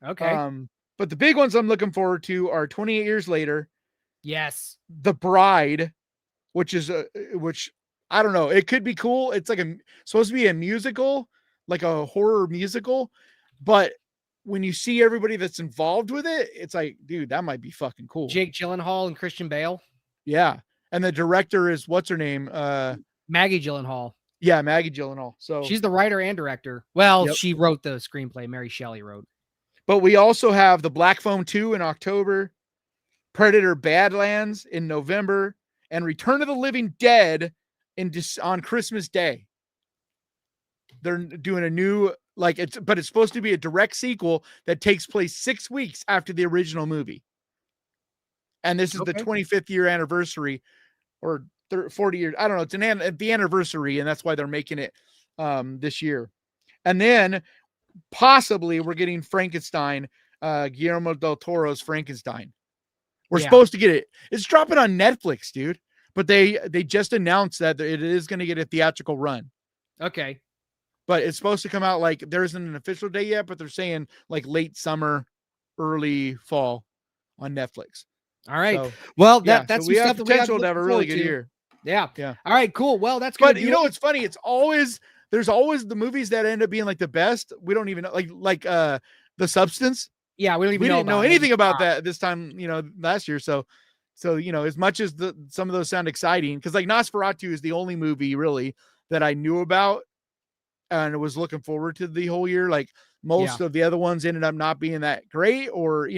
Okay. But the big ones I'm looking forward to are 28 Years Later. Yes. The Bride, which I don't know, it could be cool. It's like supposed to be a musical, like a horror musical, but when you see everybody that's involved with it, it's like, dude, that might be fucking cool. Jake Gyllenhaal and Christian Bale. Yeah. And the director is what's her name? Maggie Gyllenhaal. Yeah, Maggie Gyllenhaal. So she's the writer and director. Well, Yep. she wrote the screenplay. Mary Shelley wrote. But we also have the Black Phone 2 in October, Predator Badlands in November, and Return of the Living Dead on Christmas Day. They're doing a new, but it's supposed to be a direct sequel that takes place 6 weeks after the original movie. And this is the 25th year anniversary, or 40 years. I don't know. It's the anniversary, and that's why they're making it this year. And then possibly we're getting Frankenstein, Guillermo del Toro's Frankenstein. We're supposed to get it. It's dropping on Netflix, dude. But they just announced that it is going to get a theatrical run. Okay. But it's supposed to come out, there isn't an official date yet, but they're saying late summer, early fall on Netflix. All right. So, well, that's so we have potential to have a really good year. Yeah. All right, cool. Well, that's good. But you know what's funny? There's always the movies that end up being the best. We don't even know, The Substance. Yeah, we didn't know anything about that this time, last year. So as much as some of those sound exciting, because Nosferatu is the only movie really that I knew about and was looking forward to the whole year. Most of the other ones ended up not being that great, or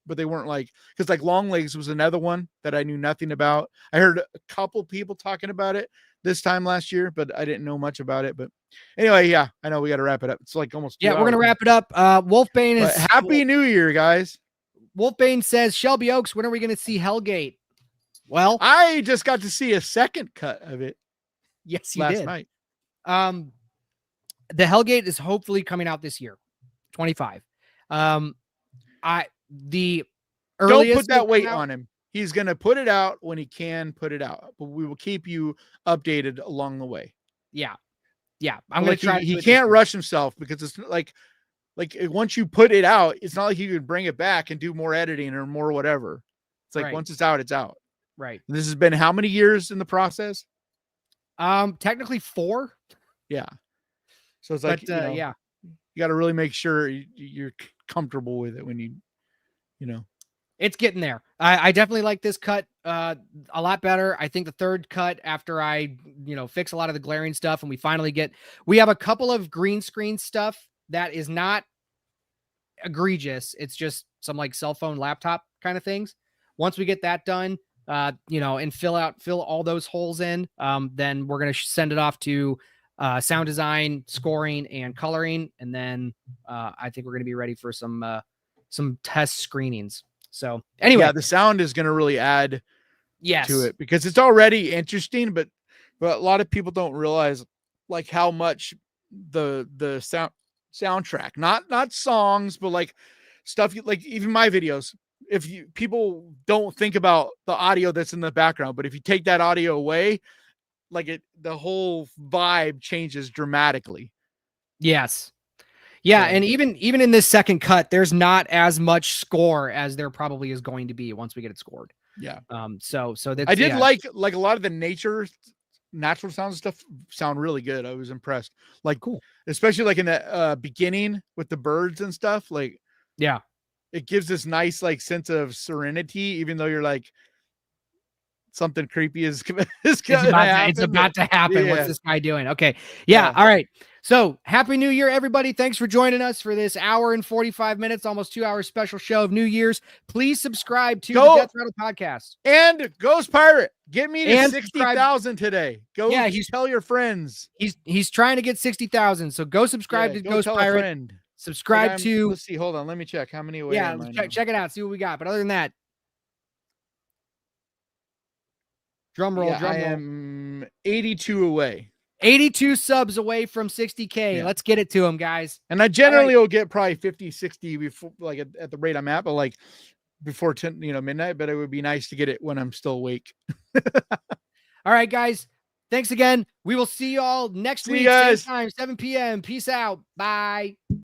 but they weren't because Longlegs was another one that I knew nothing about. I heard a couple people talking about it this time last year, but I didn't know much about it. But anyway, I know we got to wrap it up. It's almost 2 hours. We're going to wrap it up. Wolfbane is Happy New Year, guys. Wolfbane says, Shelby Oaks, when are we going to see Hellgate? Well, I just got to see a second cut of it. Yes, you last did. night. The Hellgate is hopefully coming out this year, 25. The earliest, don't put that weight on him. He's going to put it out when he can put it out, but we will keep you updated along the way. Yeah. I'm going to try. He can't rush himself, because it's once you put it out, it's not like you could bring it back and do more editing or more whatever. It's once it's out, it's out. Right. And this has been how many years in the process? Technically 4. Yeah. So it's you got to really make sure you're comfortable with it when you it's getting there. I definitely like this cut a lot better. I think the third cut, after I fix a lot of the glaring stuff, and we have a couple of green screen stuff that is not egregious. It's just some cell phone, laptop kind of things. Once we get that done, and fill all those holes in, then we're going to send it off to sound design, scoring, and coloring. And then I think we're going to be ready for some test screenings. So anyway, the sound is going to really add to it, because it's already interesting, but a lot of people don't realize how much the soundtrack, not songs, but stuff even my videos. If people don't think about the audio that's in the background, but if you take that audio away, the whole vibe changes dramatically. Yes. Yeah, and even in this second cut, there's not as much score as there probably is going to be once we get it scored. Yeah. So that's, I did like a lot of the natural sounds and stuff sound really good. I was impressed. Cool. Especially in the beginning with the birds and stuff. It gives this nice sense of serenity, even though you're something creepy is it's about to happen. Yeah. What's this guy doing? Okay. Yeah. All right. So happy New Year, everybody. Thanks for joining us for this hour and 45 minutes, almost 2 hours special show of New Year's. Please subscribe to the Death Rattle Podcast. And Ghost Pirate, get me to 60,000 today. Go tell your friends. He's trying to get 60,000. So go subscribe to Ghost Pirate. Subscribe to. Let's see. Hold on. Let me check how many away. Yeah, check it out. See what we got. But other than that, drum roll. I am 82 away. 82 subs away from 60K. Let's get it to him, guys. And I generally will get probably 50, 60 before, at the rate I'm at, but before 10, midnight. But it would be nice to get it when I'm still awake. All right, guys. Thanks again. We will see you all next week. Same time, 7 p.m. Peace out. Bye.